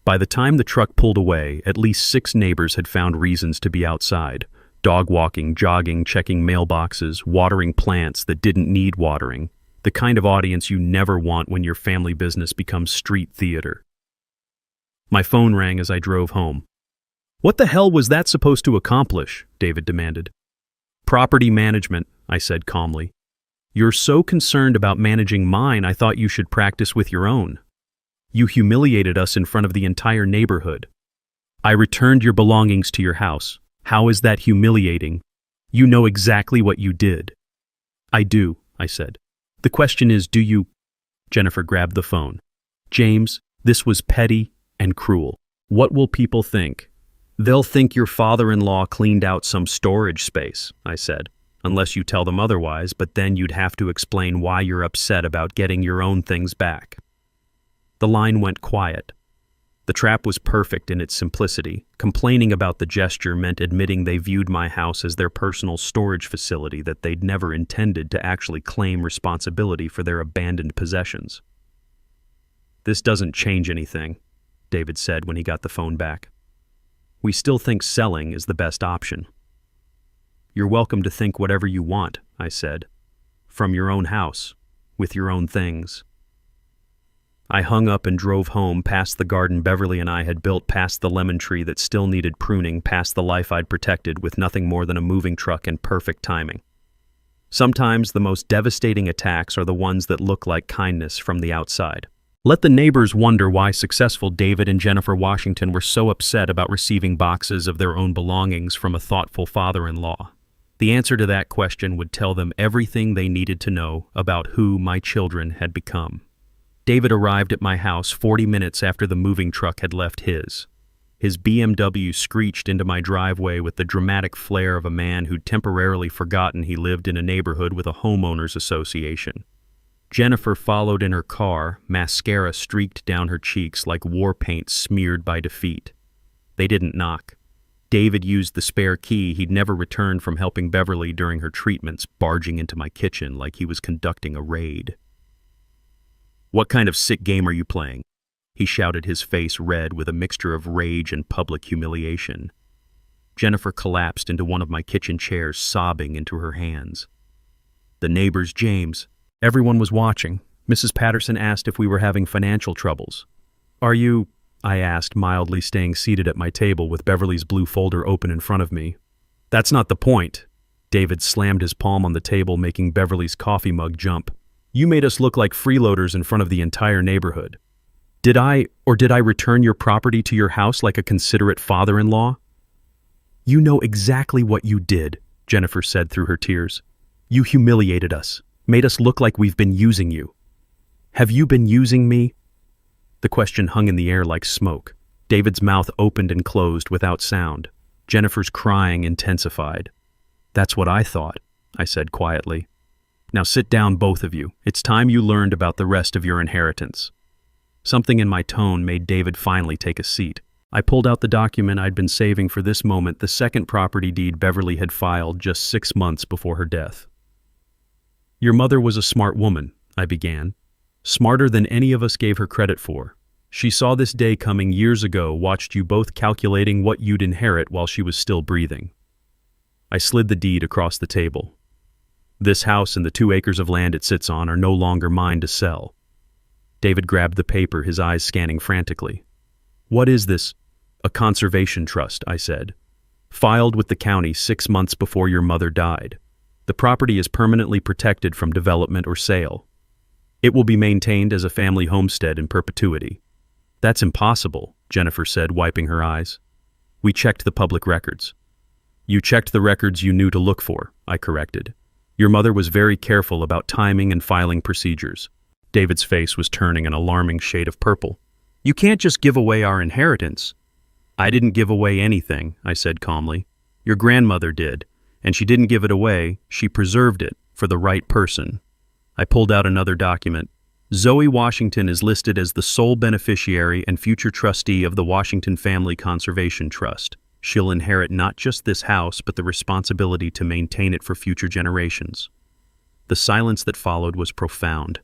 By the time the truck pulled away, at least 6 neighbors had found reasons to be outside. Dog walking, jogging, checking mailboxes, watering plants that didn't need watering. The kind of audience you never want when your family business becomes street theater. My phone rang as I drove home. "What the hell was that supposed to accomplish?" David demanded. "Property management," I said calmly. "You're so concerned about managing mine, I thought you should practice with your own. You humiliated us in front of the entire neighborhood. I returned your belongings to your house. How is that humiliating? You know exactly what you did." "I do," I said. "The question is, do you—" Jennifer grabbed the phone. "James, this was petty and cruel. What will people think?" "They'll think your father-in-law cleaned out some storage space," I said, "unless you tell them otherwise, but then you'd have to explain why you're upset about getting your own things back." The line went quiet. The trap was perfect in its simplicity. Complaining about the gesture meant admitting they viewed my house as their personal storage facility, that they'd never intended to actually claim responsibility for their abandoned possessions. "This doesn't change anything," David said when he got the phone back. "We still think selling is the best option." "You're welcome to think whatever you want," I said. "From your own house, with your own things." I hung up and drove home, past the garden Beverly and I had built, past the lemon tree that still needed pruning, past the life I'd protected with nothing more than a moving truck and perfect timing. Sometimes the most devastating attacks are the ones that look like kindness from the outside. Let the neighbors wonder why successful David and Jennifer Washington were so upset about receiving boxes of their own belongings from a thoughtful father-in-law. The answer to that question would tell them everything they needed to know about who my children had become. David arrived at my house 40 minutes after the moving truck had left his. His BMW screeched into my driveway with the dramatic flair of a man who'd temporarily forgotten he lived in a neighborhood with a homeowners association. Jennifer followed in her car, mascara streaked down her cheeks like war paint smeared by defeat. They didn't knock. David used the spare key he'd never returned from helping Beverly during her treatments, barging into my kitchen like he was conducting a raid. "What kind of sick game are you playing?" he shouted, his face red with a mixture of rage and public humiliation. Jennifer collapsed into one of my kitchen chairs, sobbing into her hands. "The neighbors, James. Everyone was watching. Mrs. Patterson asked if we were having financial troubles." "Are you?" I asked, mildly, staying seated at my table with Beverly's blue folder open in front of me. "That's not the point." David slammed his palm on the table, making Beverly's coffee mug jump. "You made us look like freeloaders in front of the entire neighborhood. Did I return your property to your house like a considerate father-in-law?" "You know exactly what you did," Jennifer said through her tears. "You humiliated us, made us look like we've been using you." "Have you been using me?" The question hung in the air like smoke. David's mouth opened and closed without sound. Jennifer's crying intensified. "That's what I thought," I said quietly. "Now sit down, both of you. It's time you learned about the rest of your inheritance." Something in my tone made David finally take a seat. I pulled out the document I'd been saving for this moment, the second property deed Beverly had filed just 6 months before her death. "Your mother was a smart woman," I began. "Smarter than any of us gave her credit for. She saw this day coming years ago, watched you both calculating what you'd inherit while she was still breathing." I slid the deed across the table. "This house and the 2 acres of land it sits on are no longer mine to sell." David grabbed the paper, his eyes scanning frantically. "What is this?" A conservation trust, I said. Filed with the county 6 months before your mother died. The property is permanently protected from development or sale. It will be maintained as a family homestead in perpetuity. That's impossible, Jennifer said, wiping her eyes. We checked the public records. You checked the records you knew to look for, I corrected. Your mother was very careful about timing and filing procedures. David's face was turning an alarming shade of purple. You can't just give away our inheritance. I didn't give away anything, I said calmly. Your grandmother did, and she didn't give it away, she preserved it for the right person. I pulled out another document. Zoe Washington is listed as the sole beneficiary and future trustee of the Washington Family Conservation Trust. She'll inherit not just this house, but the responsibility to maintain it for future generations. The silence that followed was profound.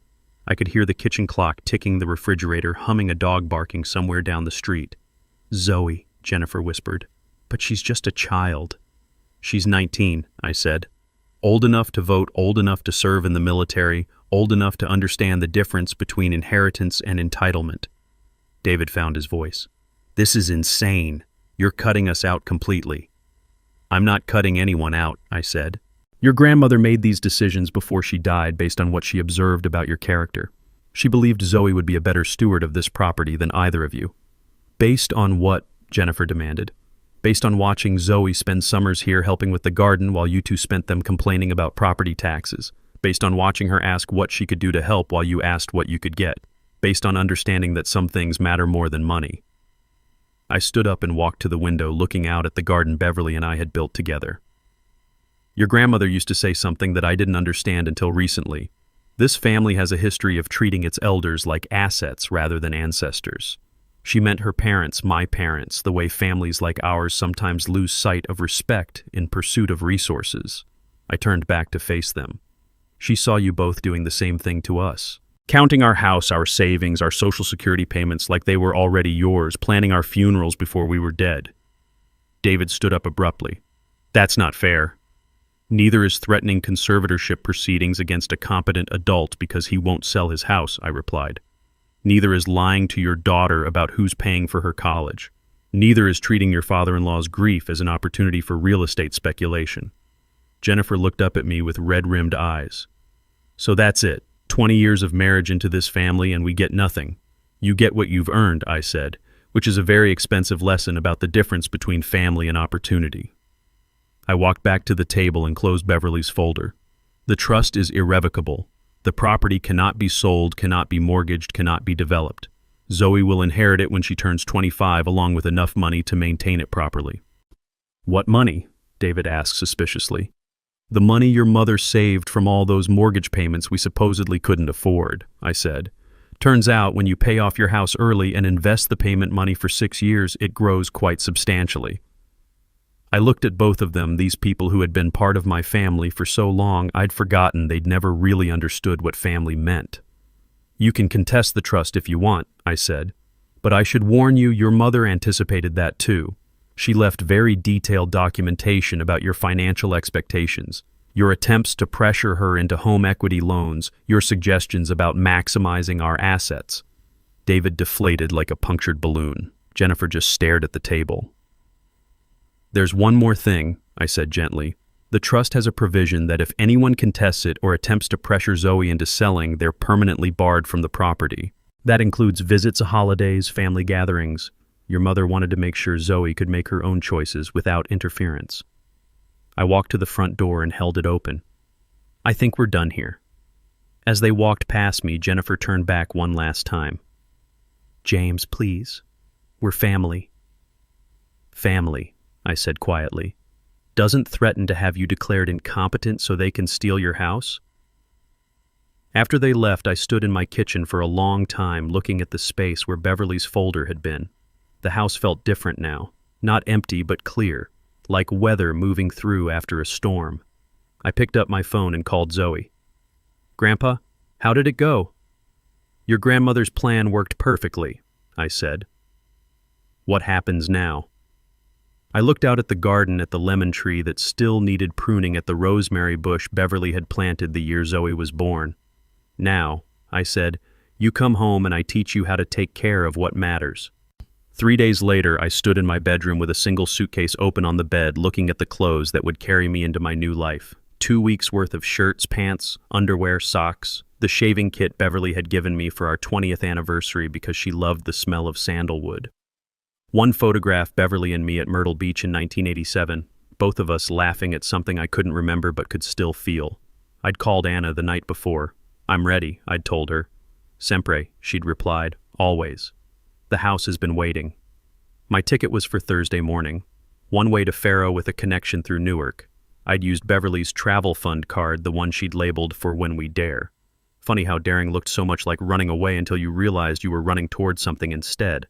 I could hear the kitchen clock ticking, the refrigerator humming, a dog barking somewhere down the street. Zoe, Jennifer whispered. But she's just a child. She's 19, I said. Old enough to vote, old enough to serve in the military, old enough to understand the difference between inheritance and entitlement. David found his voice. This is insane. You're cutting us out completely. I'm not cutting anyone out, I said. Your grandmother made these decisions before she died based on what she observed about your character. She believed Zoe would be a better steward of this property than either of you. Based on what? Jennifer demanded. Based on watching Zoe spend summers here helping with the garden while you two spent them complaining about property taxes. Based on watching her ask what she could do to help while you asked what you could get. Based on understanding that some things matter more than money. I stood up and walked to the window, looking out at the garden Beverly and I had built together. Your grandmother used to say something that I didn't understand until recently. This family has a history of treating its elders like assets rather than ancestors. She meant her parents, my parents, the way families like ours sometimes lose sight of respect in pursuit of resources. I turned back to face them. She saw you both doing the same thing to us. Counting our house, our savings, our Social Security payments like they were already yours, planning our funerals before we were dead. David stood up abruptly. That's not fair. Neither is threatening conservatorship proceedings against a competent adult because he won't sell his house, I replied. Neither is lying to your daughter about who's paying for her college. Neither is treating your father-in-law's grief as an opportunity for real estate speculation. Jennifer looked up at me with red-rimmed eyes. So that's it. 20 years of marriage into this family and we get nothing. You get what you've earned, I said, which is a very expensive lesson about the difference between family and opportunity. I walked back to the table and closed Beverly's folder. The trust is irrevocable. The property cannot be sold, cannot be mortgaged, cannot be developed. Zoe will inherit it when she turns 25, along with enough money to maintain it properly. What money? David asked suspiciously. The money your mother saved from all those mortgage payments we supposedly couldn't afford, I said. Turns out when you pay off your house early and invest the payment money for 6 years, it grows quite substantially. I looked at both of them, these people who had been part of my family for so long I'd forgotten they'd never really understood what family meant. You can contest the trust if you want, I said, but I should warn you, your mother anticipated that too. She left very detailed documentation about your financial expectations, your attempts to pressure her into home equity loans, your suggestions about maximizing our assets. David deflated like a punctured balloon. Jennifer just stared at the table. There's one more thing, I said gently. The trust has a provision that if anyone contests it or attempts to pressure Zoe into selling, they're permanently barred from the property. That includes visits, holidays, family gatherings. Your mother wanted to make sure Zoe could make her own choices without interference. I walked to the front door and held it open. I think we're done here. As they walked past me, Jennifer turned back one last time. James, please. We're family. Family, I said quietly, doesn't threaten to have you declared incompetent so they can steal your house? After they left, I stood in my kitchen for a long time looking at the space where Beverly's folder had been. The house felt different now, not empty but clear, like weather moving through after a storm. I picked up my phone and called Zoe. Grandpa, how did it go? Your grandmother's plan worked perfectly, I said. What happens now? I looked out at the garden, at the lemon tree that still needed pruning, at the rosemary bush Beverly had planted the year Zoe was born. Now, I said, you come home and I teach you how to take care of what matters. 3 days later, I stood in my bedroom with a single suitcase open on the bed, looking at the clothes that would carry me into my new life. 2 weeks worth of shirts, pants, underwear, socks, the shaving kit Beverly had given me for our 20th anniversary because she loved the smell of sandalwood. One photograph, Beverly and me at Myrtle Beach in 1987, both of us laughing at something I couldn't remember but could still feel. I'd called Anna the night before. "I'm ready," I'd told her. "Sempre," she'd replied, "always. The house has been waiting." My ticket was for Thursday morning. One way to Faro with a connection through Newark. I'd used Beverly's travel fund card, the one she'd labeled for when we dare. Funny how daring looked so much like running away until you realized you were running towards something instead.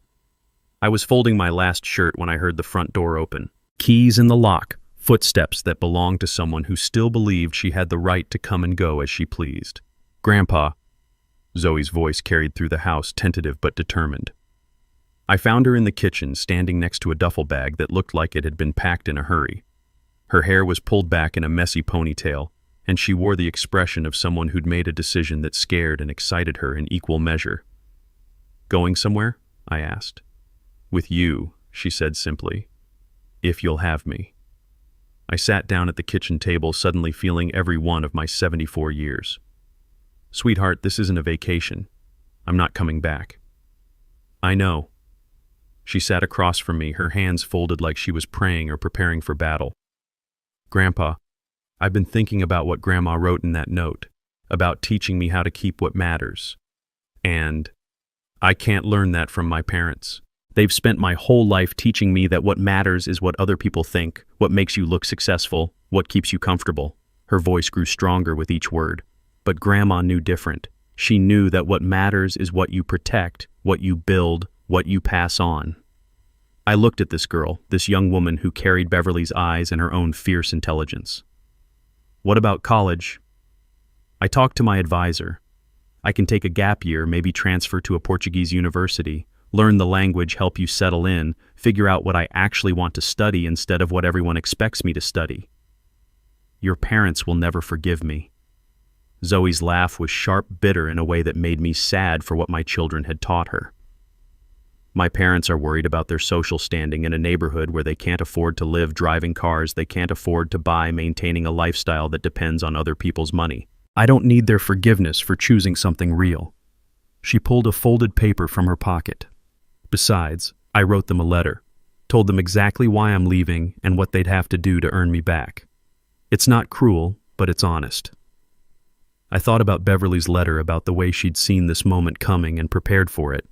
I was folding my last shirt when I heard the front door open. Keys in the lock, footsteps that belonged to someone who still believed she had the right to come and go as she pleased. "Grandpa," Zoe's voice carried through the house, tentative but determined. I found her in the kitchen, standing next to a duffel bag that looked like it had been packed in a hurry. Her hair was pulled back in a messy ponytail, and she wore the expression of someone who'd made a decision that scared and excited her in equal measure. "Going somewhere?" I asked. "With you," she said simply. "If you'll have me." I sat down at the kitchen table, suddenly feeling every one of my 74 years. "Sweetheart, this isn't a vacation. I'm not coming back." "I know." She sat across from me, her hands folded like she was praying or preparing for battle. "Grandpa, I've been thinking about what Grandma wrote in that note, about teaching me how to keep what matters. And I can't learn that from my parents. They've spent my whole life teaching me that what matters is what other people think, what makes you look successful, what keeps you comfortable." Her voice grew stronger with each word. But Grandma knew different. She knew that what matters is what you protect, what you build, what you pass on. I looked at this girl, this young woman who carried Beverly's eyes and her own fierce intelligence. "What about college?" I talked to my advisor. "I can take a gap year, maybe transfer to a Portuguese university, learn the language, help you settle in, figure out what I actually want to study instead of what everyone expects me to study." "Your parents will never forgive me." Zoe's laugh was sharp, bitter in a way that made me sad for what my children had taught her. "My parents are worried about their social standing in a neighborhood where they can't afford to live driving cars they can't afford to buy, maintaining a lifestyle that depends on other people's money. I don't need their forgiveness for choosing something real." She pulled a folded paper from her pocket. "Besides, I wrote them a letter, told them exactly why I'm leaving and what they'd have to do to earn me back. It's not cruel, but it's honest." I thought about Beverly's letter, about the way she'd seen this moment coming and prepared for it.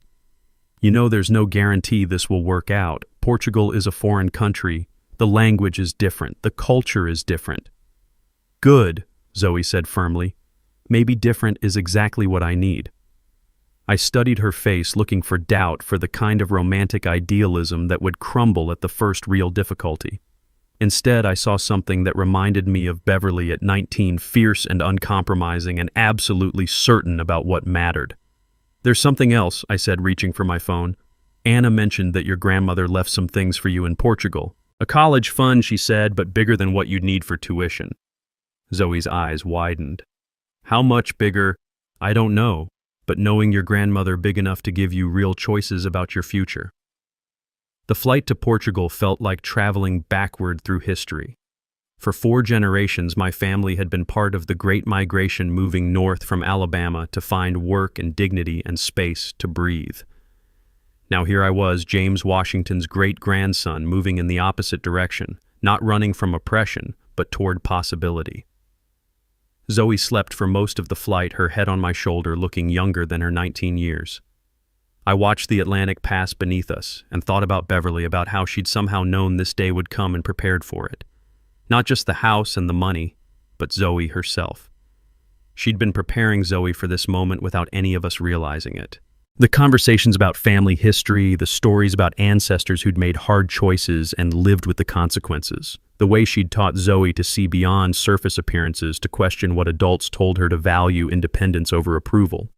"You know, there's no guarantee this will work out. Portugal is a foreign country. The language is different. The culture is different." "Good," Zoe said firmly. "Maybe different is exactly what I need." I studied her face, looking for doubt, for the kind of romantic idealism that would crumble at the first real difficulty. Instead, I saw something that reminded me of Beverly at 19, fierce and uncompromising and absolutely certain about what mattered. "There's something else," I said, reaching for my phone. "Anna mentioned that your grandmother left some things for you in Portugal. A college fund," she said, "but bigger than what you'd need for tuition." Zoe's eyes widened. "How much bigger?" "I don't know, but knowing your grandmother big enough to give you real choices about your future." The flight to Portugal felt like traveling backward through history. For 4 generations, my family had been part of the Great Migration, moving north from Alabama to find work and dignity and space to breathe. Now here I was, James Washington's great-grandson, moving in the opposite direction, not running from oppression, but toward possibility. Zoe slept for most of the flight, her head on my shoulder, looking younger than her 19 years. I watched the Atlantic pass beneath us and thought about Beverly, about how she'd somehow known this day would come and prepared for it. Not just the house and the money, but Zoe herself. She'd been preparing Zoe for this moment without any of us realizing it. The conversations about family history, the stories about ancestors who'd made hard choices and lived with the consequences. The way she'd taught Zoe to see beyond surface appearances, to question what adults told her, to value independence over approval.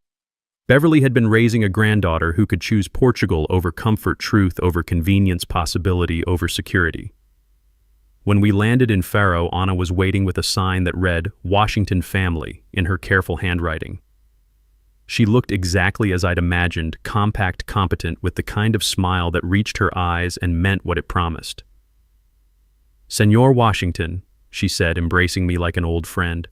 Beverly had been raising a granddaughter who could choose Portugal over comfort, truth over convenience, possibility over security. When we landed in Faro, Anna was waiting with a sign that read, "Washington Family," in her careful handwriting. She looked exactly as I'd imagined, compact, competent, with the kind of smile that reached her eyes and meant what it promised. "Senor Washington," she said, embracing me like an old friend,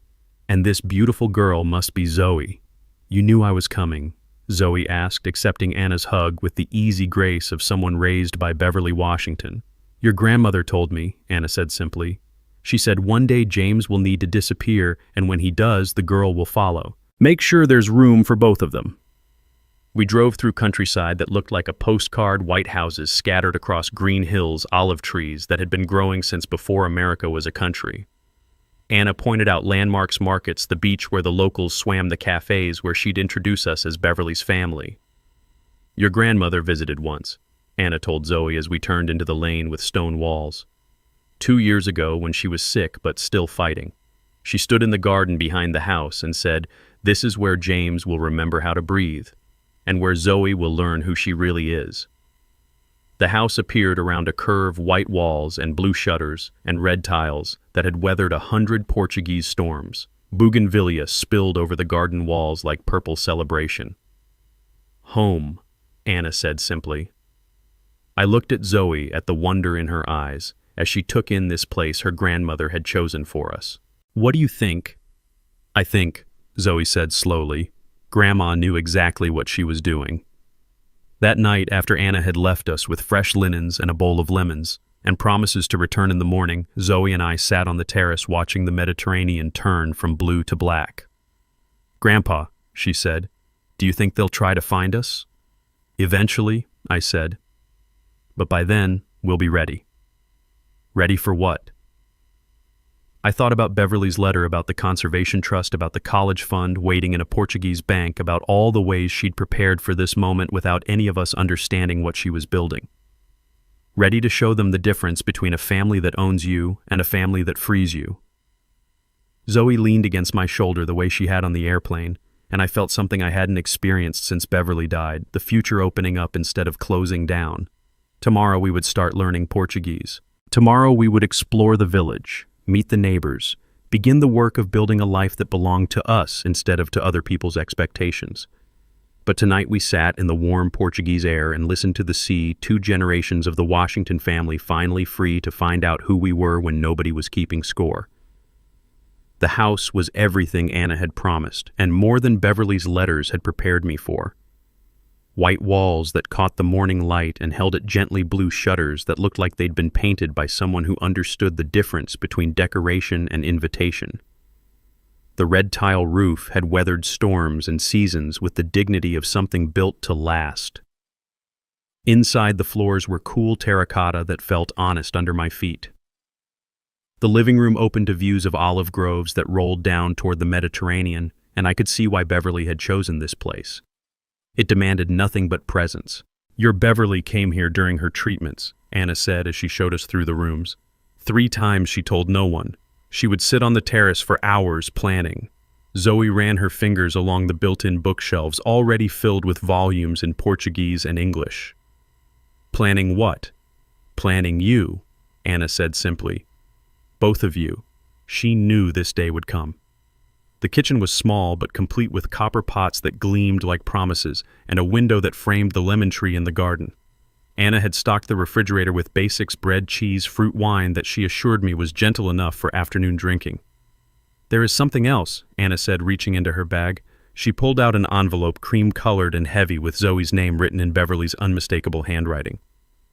"and this beautiful girl must be Zoe." "You knew I was coming?" Zoe asked, accepting Anna's hug with the easy grace of someone raised by Beverly Washington. "Your grandmother told me," Anna said simply. "She said one day James will need to disappear, and when he does, the girl will follow. Make sure there's room for both of them." We drove through countryside that looked like a postcard, white houses scattered across green hills, olive trees that had been growing since before America was a country. Anna pointed out landmarks, markets, the beach where the locals swam, the cafes where she'd introduce us as Beverly's family. "Your grandmother visited once," Anna told Zoe as we turned into the lane with stone walls. 2 years ago, when she was sick but still fighting. She stood in the garden behind the house and said, "This is where James will remember how to breathe, and where Zoe will learn who she really is." The house appeared around a curve, white walls and blue shutters and red tiles that had weathered 100 Portuguese storms. Bougainvillea spilled over the garden walls like purple celebration. "Home," Anna said simply. I looked at Zoe, at the wonder in her eyes, as she took in this place her grandmother had chosen for us. "What do you think?" "I think," Zoe said slowly, "Grandma knew exactly what she was doing." That night, after Anna had left us with fresh linens and a bowl of lemons, and promises to return in the morning, Zoe and I sat on the terrace watching the Mediterranean turn from blue to black. "Grandpa," she said, "do you think they'll try to find us?" "Eventually," I said. "But by then, we'll be ready." "Ready for what?" I thought about Beverly's letter, about the Conservation Trust, about the college fund waiting in a Portuguese bank, about all the ways she'd prepared for this moment without any of us understanding what she was building. Ready to show them the difference between a family that owns you and a family that frees you. Zoe leaned against my shoulder the way she had on the airplane, and I felt something I hadn't experienced since Beverly died, the future opening up instead of closing down. Tomorrow we would start learning Portuguese. Tomorrow we would explore the village, meet the neighbors, begin the work of building a life that belonged to us instead of to other people's expectations. But tonight we sat in the warm Portuguese air and listened to the sea, 2 generations of the Washington family finally free to find out who we were when nobody was keeping score. The house was everything Anna had promised, and more than Beverly's letters had prepared me for. White walls that caught the morning light and held at gently blue shutters that looked like they'd been painted by someone who understood the difference between decoration and invitation. The red tile roof had weathered storms and seasons with the dignity of something built to last. Inside, the floors were cool terracotta that felt honest under my feet. The living room opened to views of olive groves that rolled down toward the Mediterranean, and I could see why Beverly had chosen this place. It demanded nothing but presence. "Your Beverly came here during her treatments," Anna said as she showed us through the rooms. 3 times she told no one. She would sit on the terrace for hours planning. Zoe ran her fingers along the built-in bookshelves, already filled with volumes in Portuguese and English. "Planning what?" "Planning you," Anna said simply. "Both of you." She knew this day would come. The kitchen was small but complete with copper pots that gleamed like promises and a window that framed the lemon tree in the garden. Anna had stocked the refrigerator with basics, bread, cheese, fruit, wine that she assured me was gentle enough for afternoon drinking. "There is something else," Anna said, reaching into her bag. She pulled out an envelope, cream-colored and heavy, with Zoe's name written in Beverly's unmistakable handwriting.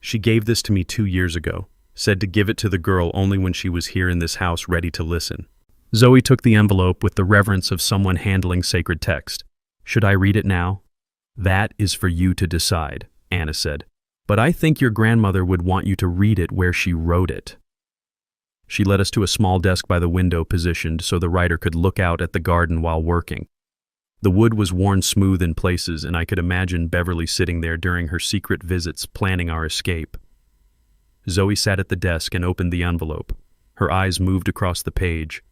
"She gave this to me 2 years ago, said to give it to the girl only when she was here in this house ready to listen." Zoe took the envelope with the reverence of someone handling sacred text. "Should I read it now?" "That is for you to decide," Anna said. "But I think your grandmother would want you to read it where she wrote it." She led us to a small desk by the window, positioned so the writer could look out at the garden while working. The wood was worn smooth in places, and I could imagine Beverly sitting there during her secret visits, planning our escape. Zoe sat at the desk and opened the envelope. Her eyes moved across the page,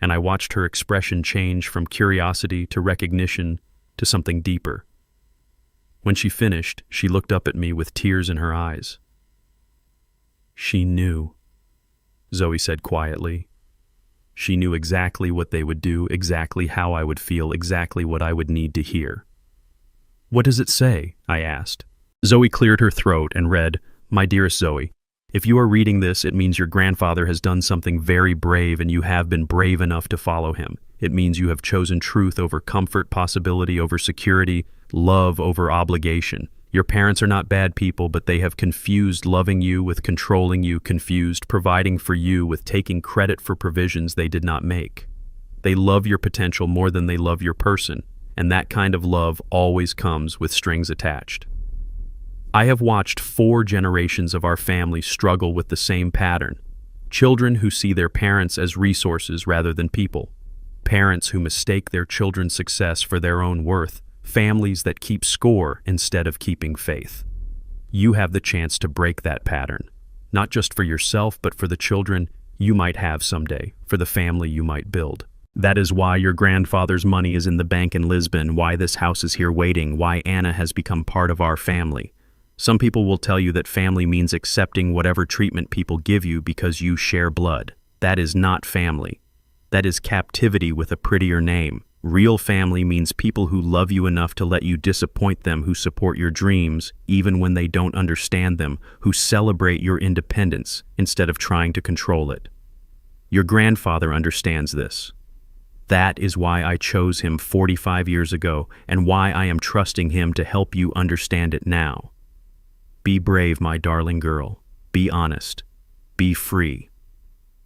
and I watched her expression change from curiosity to recognition to something deeper. When she finished, she looked up at me with tears in her eyes. "She knew," Zoe said quietly. "She knew exactly what they would do, exactly how I would feel, exactly what I would need to hear." What does it say? I asked. Zoe cleared her throat and read, My dearest Zoe, if you are reading this, it means your grandfather has done something very brave and you have been brave enough to follow him. It means you have chosen truth over comfort, possibility over security, love over obligation. Your parents are not bad people, but they have confused loving you with controlling you, confused providing for you with taking credit for provisions they did not make. They love your potential more than they love your person, and that kind of love always comes with strings attached. I have watched 4 generations of our family struggle with the same pattern. Children who see their parents as resources rather than people. Parents who mistake their children's success for their own worth. Families that keep score instead of keeping faith. You have the chance to break that pattern, not just for yourself, but for the children you might have someday, for the family you might build. That is why your grandfather's money is in the bank in Lisbon, why this house is here waiting, why Anna has become part of our family. Some people will tell you that family means accepting whatever treatment people give you because you share blood. That is not family. That is captivity with a prettier name. Real family means people who love you enough to let you disappoint them, who support your dreams even when they don't understand them, who celebrate your independence instead of trying to control it. Your grandfather understands this. That is why I chose him 45 years ago and why I am trusting him to help you understand it now. Be brave, my darling girl. Be honest. Be free.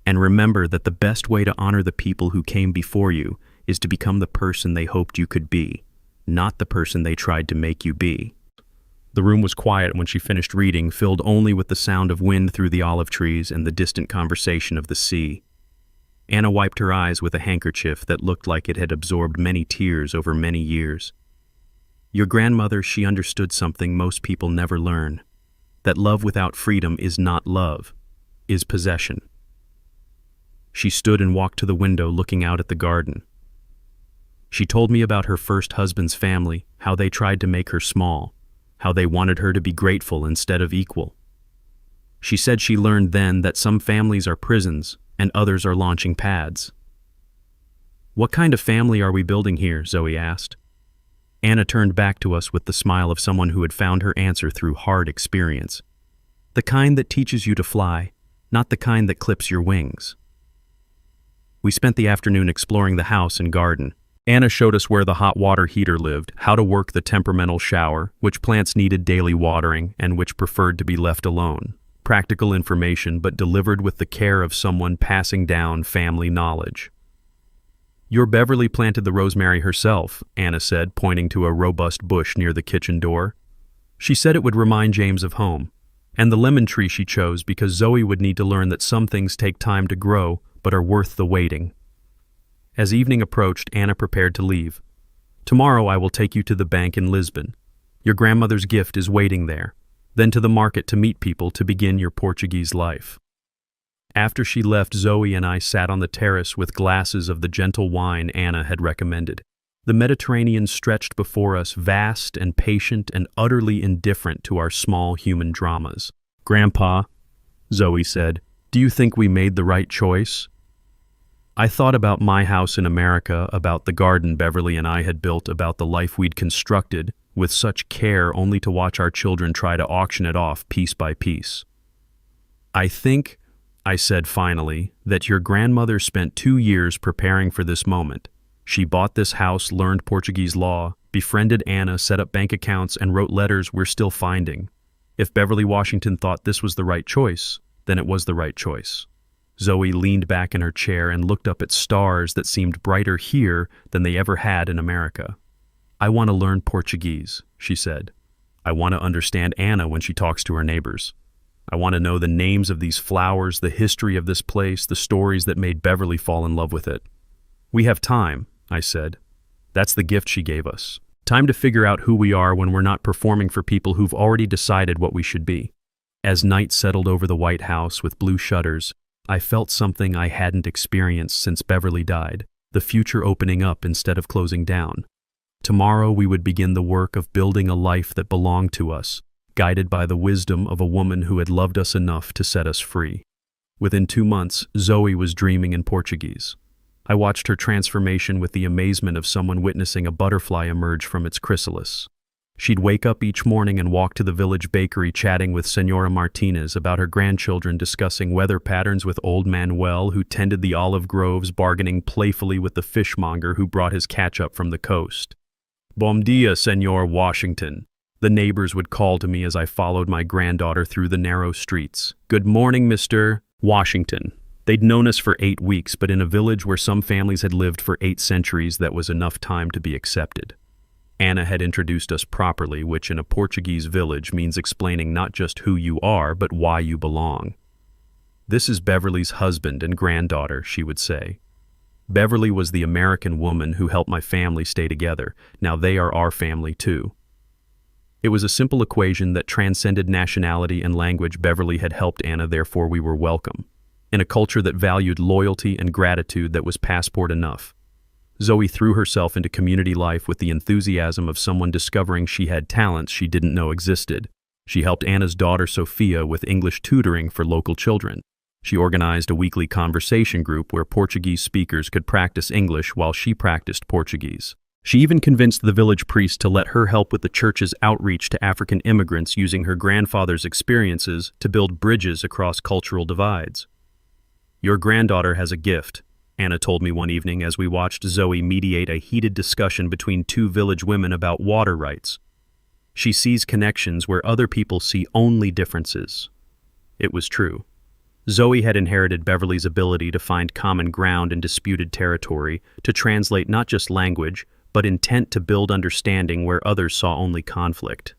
And remember that the best way to honor the people who came before you is to become the person they hoped you could be, not the person they tried to make you be. The room was quiet when she finished reading, filled only with the sound of wind through the olive trees and the distant conversation of the sea. Anna wiped her eyes with a handkerchief that looked like it had absorbed many tears over many years. Your grandmother, she understood something most people never learn, that love without freedom is not love, is possession. She stood and walked to the window looking out at the garden. She told me about her first husband's family, how they tried to make her small, how they wanted her to be grateful instead of equal. She said she learned then that some families are prisons and others are launching pads. What kind of family are we building here? Zoe asked. Anna turned back to us with the smile of someone who had found her answer through hard experience. The kind that teaches you to fly, not the kind that clips your wings. We spent the afternoon exploring the house and garden. Anna showed us where the hot water heater lived, how to work the temperamental shower, which plants needed daily watering, and which preferred to be left alone. Practical information, but delivered with the care of someone passing down family knowledge. Your Beverly planted the rosemary herself, Anna said, pointing to a robust bush near the kitchen door. She said it would remind James of home. And the lemon tree she chose because Zoe would need to learn that some things take time to grow, but are worth the waiting. As evening approached, Anna prepared to leave. Tomorrow I will take you to the bank in Lisbon. Your grandmother's gift is waiting there. Then to the market to meet people to begin your Portuguese life. After she left, Zoe and I sat on the terrace with glasses of the gentle wine Anna had recommended. The Mediterranean stretched before us, vast and patient and utterly indifferent to our small human dramas. Grandpa, Zoe said, do you think we made the right choice? I thought about my house in America, about the garden Beverly and I had built, about the life we'd constructed with such care only to watch our children try to auction it off piece by piece. I think, I said finally, that your grandmother spent 2 years preparing for this moment. She bought this house, learned Portuguese law, befriended Anna, set up bank accounts, and wrote letters we're still finding. If Beverly Washington thought this was the right choice, then it was the right choice. Zoe leaned back in her chair and looked up at stars that seemed brighter here than they ever had in America. I want to learn Portuguese, she said. I want to understand Anna when she talks to her neighbors. I want to know the names of these flowers, the history of this place, the stories that made Beverly fall in love with it. We have time, I said. That's the gift she gave us. Time to figure out who we are when we're not performing for people who've already decided what we should be. As night settled over the White House with blue shutters, I felt something I hadn't experienced since Beverly died, the future opening up instead of closing down. Tomorrow we would begin the work of building a life that belonged to us, guided by the wisdom of a woman who had loved us enough to set us free. Within 2 months, Zoe was dreaming in Portuguese. I watched her transformation with the amazement of someone witnessing a butterfly emerge from its chrysalis. She'd wake up each morning and walk to the village bakery chatting with Senora Martinez about her grandchildren, discussing weather patterns with old Manuel, who tended the olive groves, bargaining playfully with the fishmonger who brought his catch up from the coast. "Bom dia, Senor Washington," the neighbors would call to me as I followed my granddaughter through the narrow streets. "Good morning, Mr. Washington." They'd known us for 8 weeks, but in a village where some families had lived for 8 centuries, that was enough time to be accepted. Anna had introduced us properly, which in a Portuguese village means explaining not just who you are, but why you belong. "This is Beverly's husband and granddaughter," she would say. Beverly was the American woman who helped my family stay together. Now they are our family too. It was a simple equation that transcended nationality and language. Beverly had helped Anna, therefore we were welcome. In a culture that valued loyalty and gratitude, that was passport enough. Zoe threw herself into community life with the enthusiasm of someone discovering she had talents she didn't know existed. She helped Anna's daughter Sophia with English tutoring for local children. She organized a weekly conversation group where Portuguese speakers could practice English while she practiced Portuguese. She even convinced the village priest to let her help with the church's outreach to African immigrants, using her grandfather's experiences to build bridges across cultural divides. "Your granddaughter has a gift," Anna told me one evening as we watched Zoe mediate a heated discussion between 2 village women about water rights. "She sees connections where other people see only differences." It was true. Zoe had inherited Beverly's ability to find common ground in disputed territory, to translate not just language, but intent to build understanding where others saw only conflict.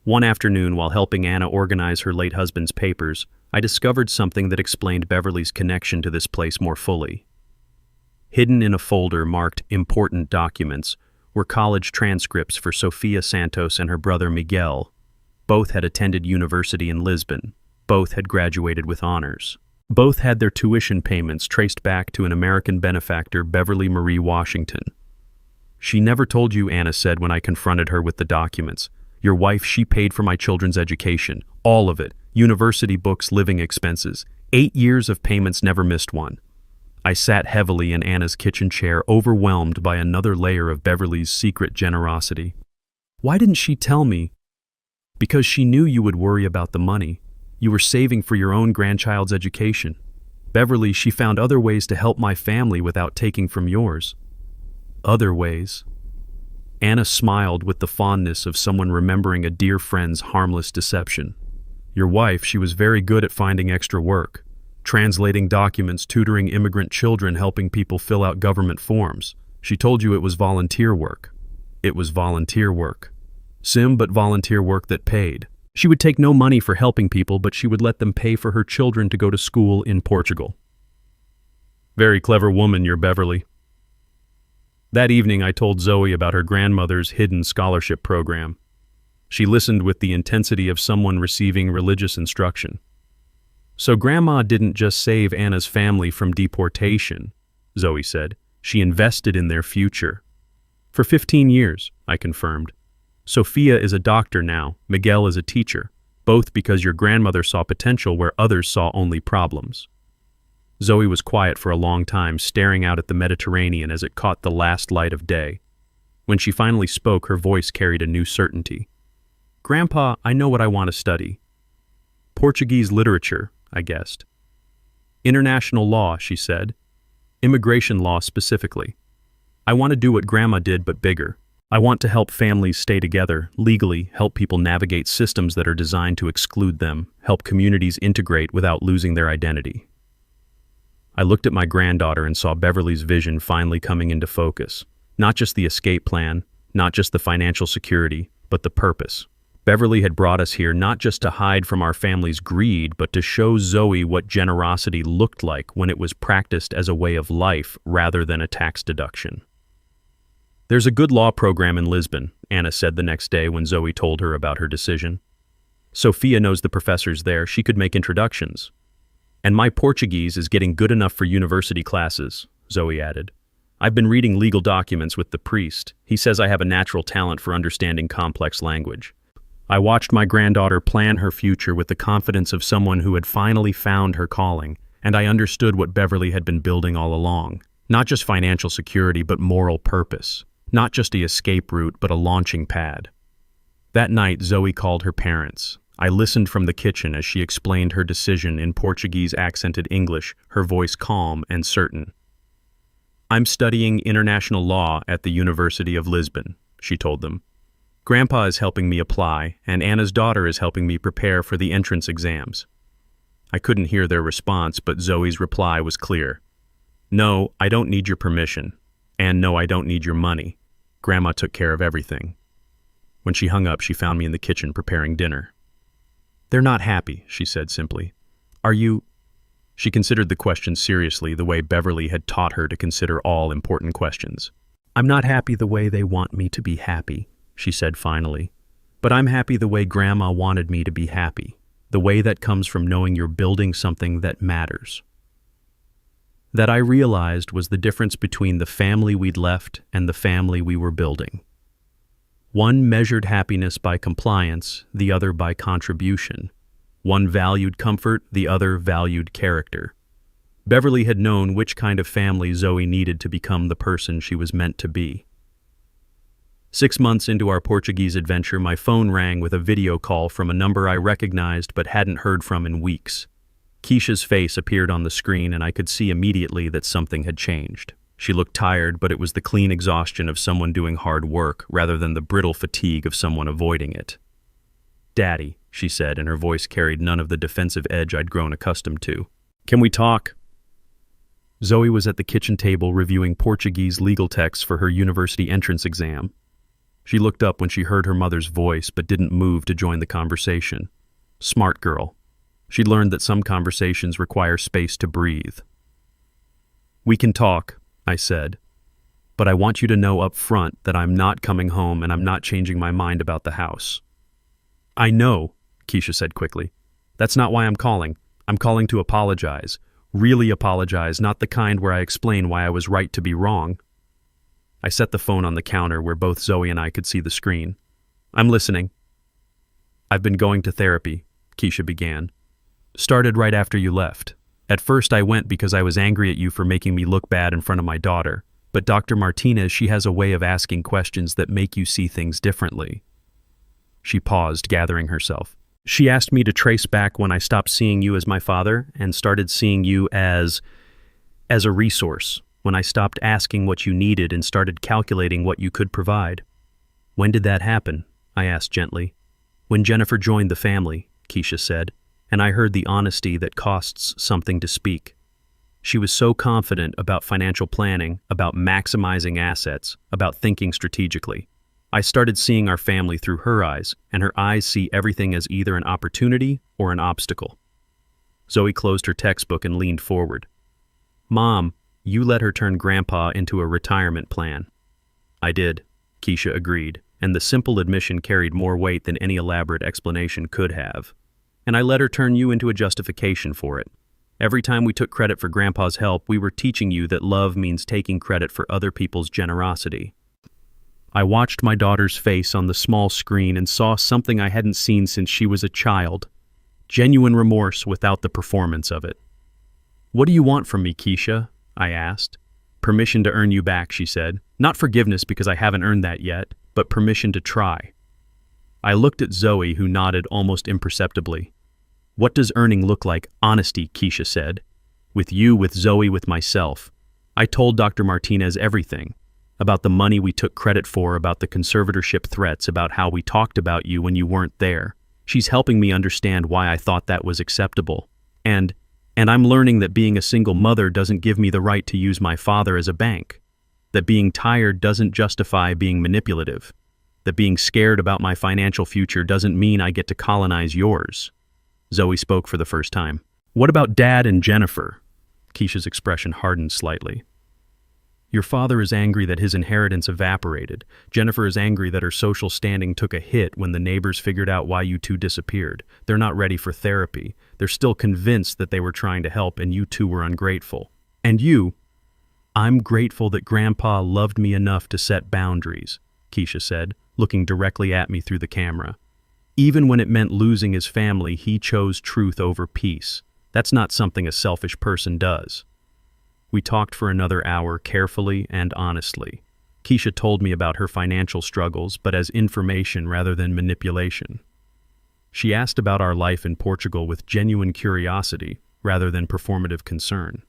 One afternoon, while helping Anna organize her late husband's papers, I discovered something that explained Beverly's connection to this place more fully. Hidden in a folder marked "Important Documents" were college transcripts for Sofia Santos and her brother Miguel. Both had attended university in Lisbon. Both had graduated with honors. Both had their tuition payments traced back to an American benefactor, Beverly Marie Washington. "She never told you," Anna said when I confronted her with the documents. "Your wife, she paid for my children's education. All of it. University books, living expenses. 8 years of payments, never missed one." I sat heavily in Anna's kitchen chair, overwhelmed by another layer of Beverly's secret generosity. "Why didn't she tell me?" "Because she knew you would worry about the money. You were saving for your own grandchild's education. Beverly, she found other ways to help my family without taking from yours." "Other ways?" Anna smiled with the fondness of someone remembering a dear friend's harmless deception. "Your wife, she was very good at finding extra work. Translating documents, tutoring immigrant children, helping people fill out government forms. She told you it was volunteer work. It was volunteer work. But volunteer work that paid. She would take no money for helping people, but she would let them pay for her children to go to school in Portugal." "Very clever woman, your Beverly." That evening I told Zoe about her grandmother's hidden scholarship program. She listened with the intensity of someone receiving religious instruction. "So Grandma didn't just save Anna's family from deportation," Zoe said. "She invested in their future." "For 15 years, I confirmed. "Sophia is a doctor now, Miguel is a teacher, both because your grandmother saw potential where others saw only problems." Zoe was quiet for a long time, staring out at the Mediterranean as it caught the last light of day. When she finally spoke, her voice carried a new certainty. "Grandpa, I know what I want to study." "Portuguese literature," I guessed. "International law," she said. "Immigration law specifically. I want to do what Grandma did, but bigger. I want to help families stay together, legally, help people navigate systems that are designed to exclude them, help communities integrate without losing their identity." I looked at my granddaughter and saw Beverly's vision finally coming into focus. Not just the escape plan, not just the financial security, but the purpose. Beverly had brought us here not just to hide from our family's greed, but to show Zoe what generosity looked like when it was practiced as a way of life rather than a tax deduction. "There's a good law program in Lisbon," Anna said the next day when Zoe told her about her decision. "Sophia knows the professors there. She could make introductions. And my Portuguese is getting good enough for university classes," Zoe added. "I've been reading legal documents with the priest. He says I have a natural talent for understanding complex language." I watched my granddaughter plan her future with the confidence of someone who had finally found her calling, and I understood what Beverly had been building all along. Not just financial security, but moral purpose. Not just the escape route, but a launching pad. That night, Zoe called her parents. I listened from the kitchen as she explained her decision in Portuguese accented English, her voice calm and certain. "I'm studying international law at the University of Lisbon," she told them. "Grandpa is helping me apply, and Anna's daughter is helping me prepare for the entrance exams." I couldn't hear their response, but Zoe's reply was clear. "No, I don't need your permission. And no, I don't need your money. Grandma took care of everything." When she hung up, she found me in the kitchen preparing dinner. "They're not happy," she said simply. "Are you—" She considered the question seriously, the way Beverly had taught her to consider all important questions. "I'm not happy the way they want me to be happy," she said finally. "But I'm happy the way Grandma wanted me to be happy, the way that comes from knowing you're building something that matters." That I realized was the difference between the family we'd left and the family we were building. One measured happiness by compliance, the other by contribution. One valued comfort, the other valued character. Beverly had known which kind of family Zoe needed to become the person she was meant to be. 6 months into our Portuguese adventure, my phone rang with a video call from a number I recognized but hadn't heard from in weeks. Keisha's face appeared on the screen, and I could see immediately that something had changed. She looked tired, but it was the clean exhaustion of someone doing hard work rather than the brittle fatigue of someone avoiding it. "Daddy," she said, and her voice carried none of the defensive edge I'd grown accustomed to. "Can we talk?" Zoe was at the kitchen table reviewing Portuguese legal texts for her university entrance exam. She looked up when she heard her mother's voice but didn't move to join the conversation. Smart girl. She'd learned that some conversations require space to breathe. "We can talk," I said, "but I want you to know up front that I'm not coming home and I'm not changing my mind about the house." "I know," Keisha said quickly. "That's not why I'm calling. I'm calling to apologize. Really apologize, not the kind where I explain why I was right to be wrong." I set the phone on the counter where both Zoe and I could see the screen. "I'm listening." "I've been going to therapy," Keisha began. "Started right after you left. At first I went because I was angry at you for making me look bad in front of my daughter, but Dr. Martinez, she has a way of asking questions that make you see things differently." She paused, gathering herself. "She asked me to trace back when I stopped seeing you as my father and started seeing you as a resource, when I stopped asking what you needed and started calculating what you could provide." "When did that happen?" I asked gently. "When Jennifer joined the family," Keisha said, and I heard the honesty that costs something to speak. She was so confident about financial planning, about maximizing assets, about thinking strategically. I started seeing our family through her eyes, and her eyes see everything as either an opportunity or an obstacle. Zoe closed her textbook and leaned forward. "Mom, you let her turn Grandpa into a retirement plan." "I did," Keisha agreed, and the simple admission carried more weight than any elaborate explanation could have. "And I let her turn you into a justification for it. Every time we took credit for Grandpa's help, we were teaching you that love means taking credit for other people's generosity." I watched my daughter's face on the small screen and saw something I hadn't seen since she was a child. Genuine remorse without the performance of it. "What do you want from me, Keisha?" I asked. "Permission to earn you back," she said. "Not forgiveness because I haven't earned that yet, but permission to try." I looked at Zoe, who nodded almost imperceptibly. "What does earning look like?" "Honesty," Keisha said. "With you, with Zoe, with myself. I told Dr. Martinez everything. About the money we took credit for, about the conservatorship threats, about how we talked about you when you weren't there. She's helping me understand why I thought that was acceptable. And I'm learning that being a single mother doesn't give me the right to use my father as a bank. That being tired doesn't justify being manipulative. That being scared about my financial future doesn't mean I get to colonize yours." Zoe spoke for the first time. "What about Dad and Jennifer?" Keisha's expression hardened slightly. "Your father is angry that his inheritance evaporated. Jennifer is angry that her social standing took a hit when the neighbors figured out why you two disappeared. They're not ready for therapy. They're still convinced that they were trying to help and you two were ungrateful. And you—" "I'm grateful that Grandpa loved me enough to set boundaries," Keisha said, looking directly at me through the camera. "Even when it meant losing his family, he chose truth over peace. That's not something a selfish person does." We talked for another hour, carefully and honestly. Keisha told me about her financial struggles, but as information rather than manipulation. She asked about our life in Portugal with genuine curiosity rather than performative concern.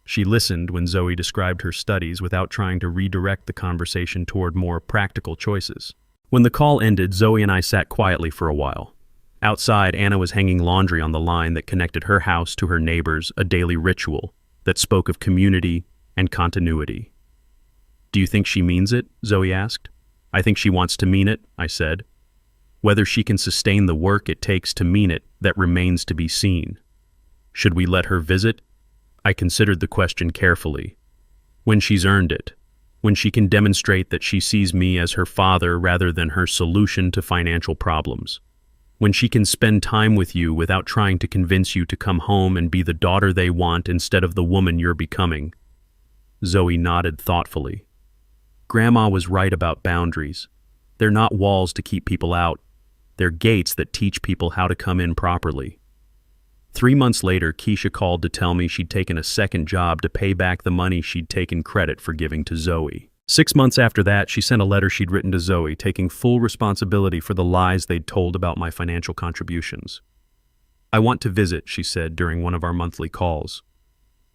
She listened when Zoe described her studies without trying to redirect the conversation toward more practical choices. When the call ended, Zoe and I sat quietly for a while. Outside, Anna was hanging laundry on the line that connected her house to her neighbors, a daily ritual that spoke of community and continuity. "Do you think she means it?" Zoe asked. "I think she wants to mean it," I said. "Whether she can sustain the work it takes to mean it, that remains to be seen. Should we let her visit?" I considered the question carefully. "When she's earned it. When she can demonstrate that she sees me as her father rather than her solution to financial problems. When she can spend time with you without trying to convince you to come home and be the daughter they want instead of the woman you're becoming." Zoe nodded thoughtfully. "Grandma was right about boundaries. They're not walls to keep people out. They're gates that teach people how to come in properly." 3 months later, Keisha called to tell me she'd taken a second job to pay back the money she'd taken credit for giving to Zoe. 6 months after that, she sent a letter she'd written to Zoe, taking full responsibility for the lies they'd told about my financial contributions. "I want to visit," she said during one of our monthly calls.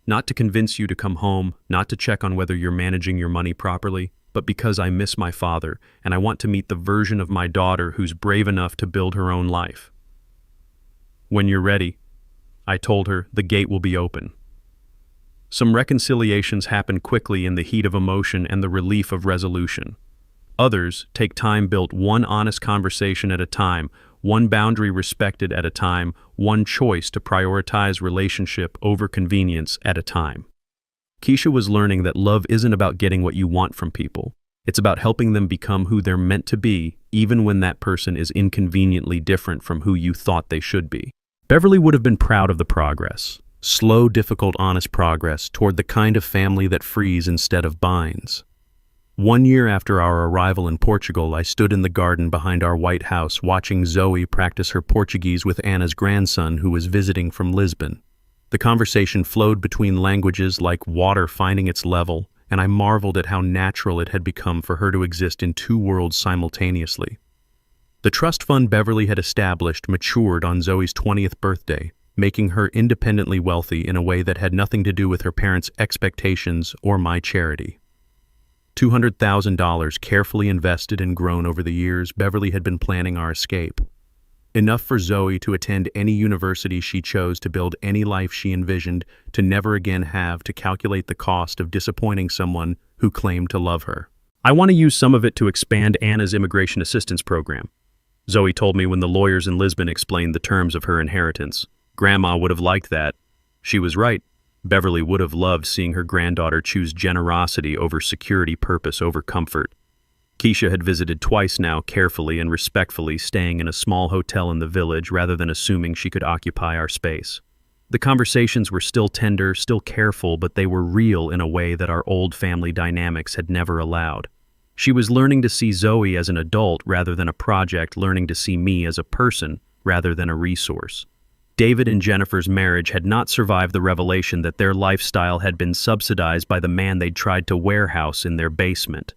"Not to convince you to come home, not to check on whether you're managing your money properly, but because I miss my father, and I want to meet the version of my daughter who's brave enough to build her own life. When you're ready," I told her, "the gate will be open." Some reconciliations happen quickly in the heat of emotion and the relief of resolution. Others take time built one honest conversation at a time, one boundary respected at a time, one choice to prioritize relationship over convenience at a time. Keisha was learning that love isn't about getting what you want from people. It's about helping them become who they're meant to be, even when that person is inconveniently different from who you thought they should be. Beverly would have been proud of the progress. Slow, difficult, honest progress toward the kind of family that frees instead of binds. 1 year after our arrival in Portugal, I stood in the garden behind our white house watching Zoe practice her Portuguese with Anna's grandson who was visiting from Lisbon. The conversation flowed between languages like water finding its level, and I marveled at how natural it had become for her to exist in 2 worlds simultaneously. The trust fund Beverly had established matured on Zoe's 20th birthday, making her independently wealthy in a way that had nothing to do with her parents' expectations or my charity. $200,000 carefully invested and grown over the years, Beverly had been planning our escape. Enough for Zoe to attend any university she chose, to build any life she envisioned, to never again have to calculate the cost of disappointing someone who claimed to love her. "I want to use some of it to expand Anna's immigration assistance program," Zoe told me when the lawyers in Lisbon explained the terms of her inheritance. "Grandma would have liked that." She was right. Beverly would have loved seeing her granddaughter choose generosity over security, purpose over comfort. Keisha had visited twice now, carefully and respectfully, staying in a small hotel in the village rather than assuming she could occupy our space. The conversations were still tender, still careful, but they were real in a way that our old family dynamics had never allowed. She was learning to see Zoe as an adult rather than a project, learning to see me as a person rather than a resource. David and Jennifer's marriage had not survived the revelation that their lifestyle had been subsidized by the man they'd tried to warehouse in their basement.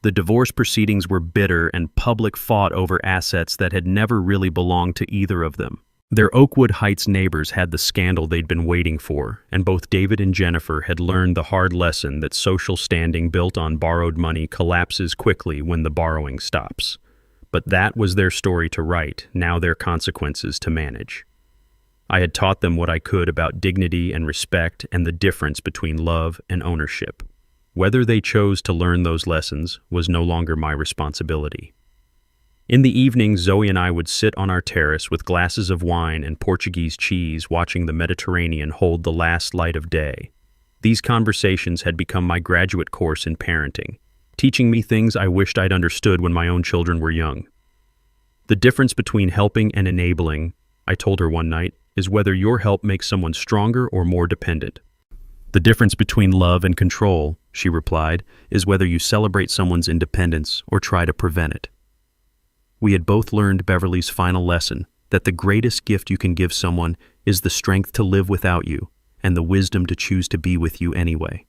The divorce proceedings were bitter, and public fought over assets that had never really belonged to either of them. Their Oakwood Heights neighbors had the scandal they'd been waiting for, and both David and Jennifer had learned the hard lesson that social standing built on borrowed money collapses quickly when the borrowing stops. But that was their story to write, now their consequences to manage. I had taught them what I could about dignity and respect and the difference between love and ownership. Whether they chose to learn those lessons was no longer my responsibility. In the evening, Zoe and I would sit on our terrace with glasses of wine and Portuguese cheese, watching the Mediterranean hold the last light of day. These conversations had become my graduate course in parenting, teaching me things I wished I'd understood when my own children were young. "The difference between helping and enabling," I told her one night, "is whether your help makes someone stronger or more dependent." "The difference between love and control," she replied, "is whether you celebrate someone's independence or try to prevent it." We had both learned Beverly's final lesson, that the greatest gift you can give someone is the strength to live without you and the wisdom to choose to be with you anyway.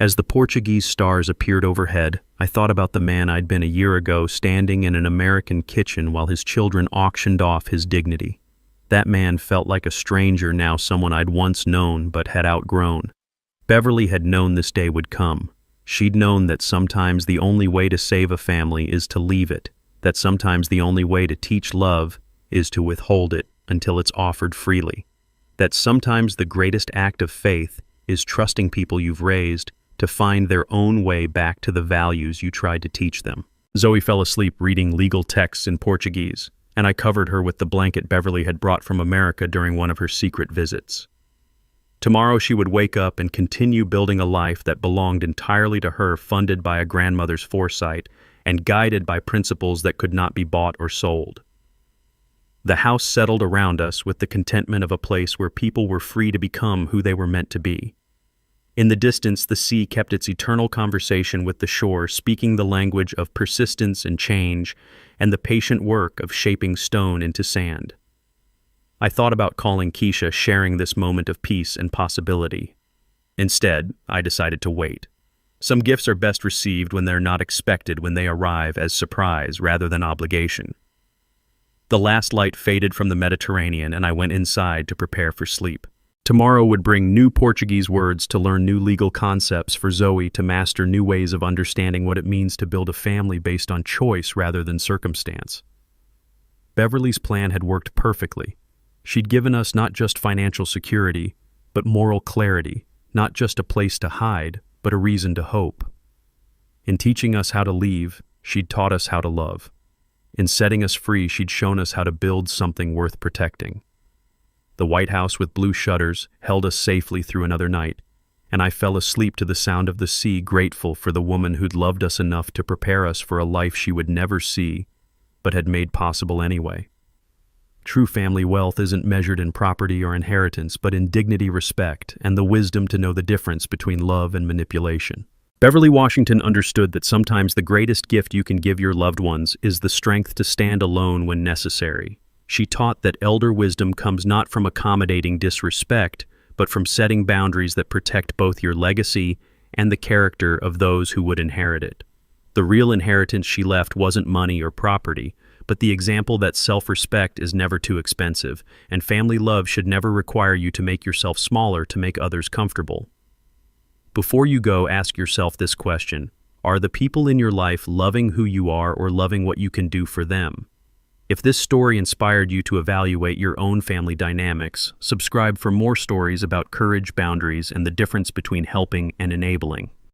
As the Portuguese stars appeared overhead, I thought about the man I'd been a year ago standing in an American kitchen while his children auctioned off his dignity. That man felt like a stranger, now someone I'd once known but had outgrown. Beverly had known this day would come. She'd known that sometimes the only way to save a family is to leave it, that sometimes the only way to teach love is to withhold it until it's offered freely, that sometimes the greatest act of faith is trusting people you've raised to find their own way back to the values you tried to teach them. Zoe fell asleep reading legal texts in Portuguese, and I covered her with the blanket Beverly had brought from America during one of her secret visits. Tomorrow she would wake up and continue building a life that belonged entirely to her, funded by a grandmother's foresight and guided by principles that could not be bought or sold. The house settled around us with the contentment of a place where people were free to become who they were meant to be. In the distance, the sea kept its eternal conversation with the shore, speaking the language of persistence and change, and the patient work of shaping stone into sand. I thought about calling Keisha, sharing this moment of peace and possibility. Instead, I decided to wait. Some gifts are best received when they're not expected, when they arrive as surprise rather than obligation. The last light faded from the Mediterranean, and I went inside to prepare for sleep. Tomorrow would bring new Portuguese words to learn new legal concepts, for Zoe to master new ways of understanding what it means to build a family based on choice rather than circumstance. Beverly's plan had worked perfectly. She'd given us not just financial security, but moral clarity, not just a place to hide, but a reason to hope. In teaching us how to leave, she'd taught us how to love. In setting us free, she'd shown us how to build something worth protecting. The White House with blue shutters held us safely through another night, and I fell asleep to the sound of the sea, grateful for the woman who'd loved us enough to prepare us for a life she would never see, but had made possible anyway. True family wealth isn't measured in property or inheritance, but in dignity, respect, and the wisdom to know the difference between love and manipulation. Beverly Washington understood that sometimes the greatest gift you can give your loved ones is the strength to stand alone when necessary. She taught that elder wisdom comes not from accommodating disrespect, but from setting boundaries that protect both your legacy and the character of those who would inherit it. The real inheritance she left wasn't money or property, but the example that self-respect is never too expensive, and family love should never require you to make yourself smaller to make others comfortable. Before you go, ask yourself this question: are the people in your life loving who you are or loving what you can do for them? If this story inspired you to evaluate your own family dynamics, subscribe for more stories about courage, boundaries, and the difference between helping and enabling.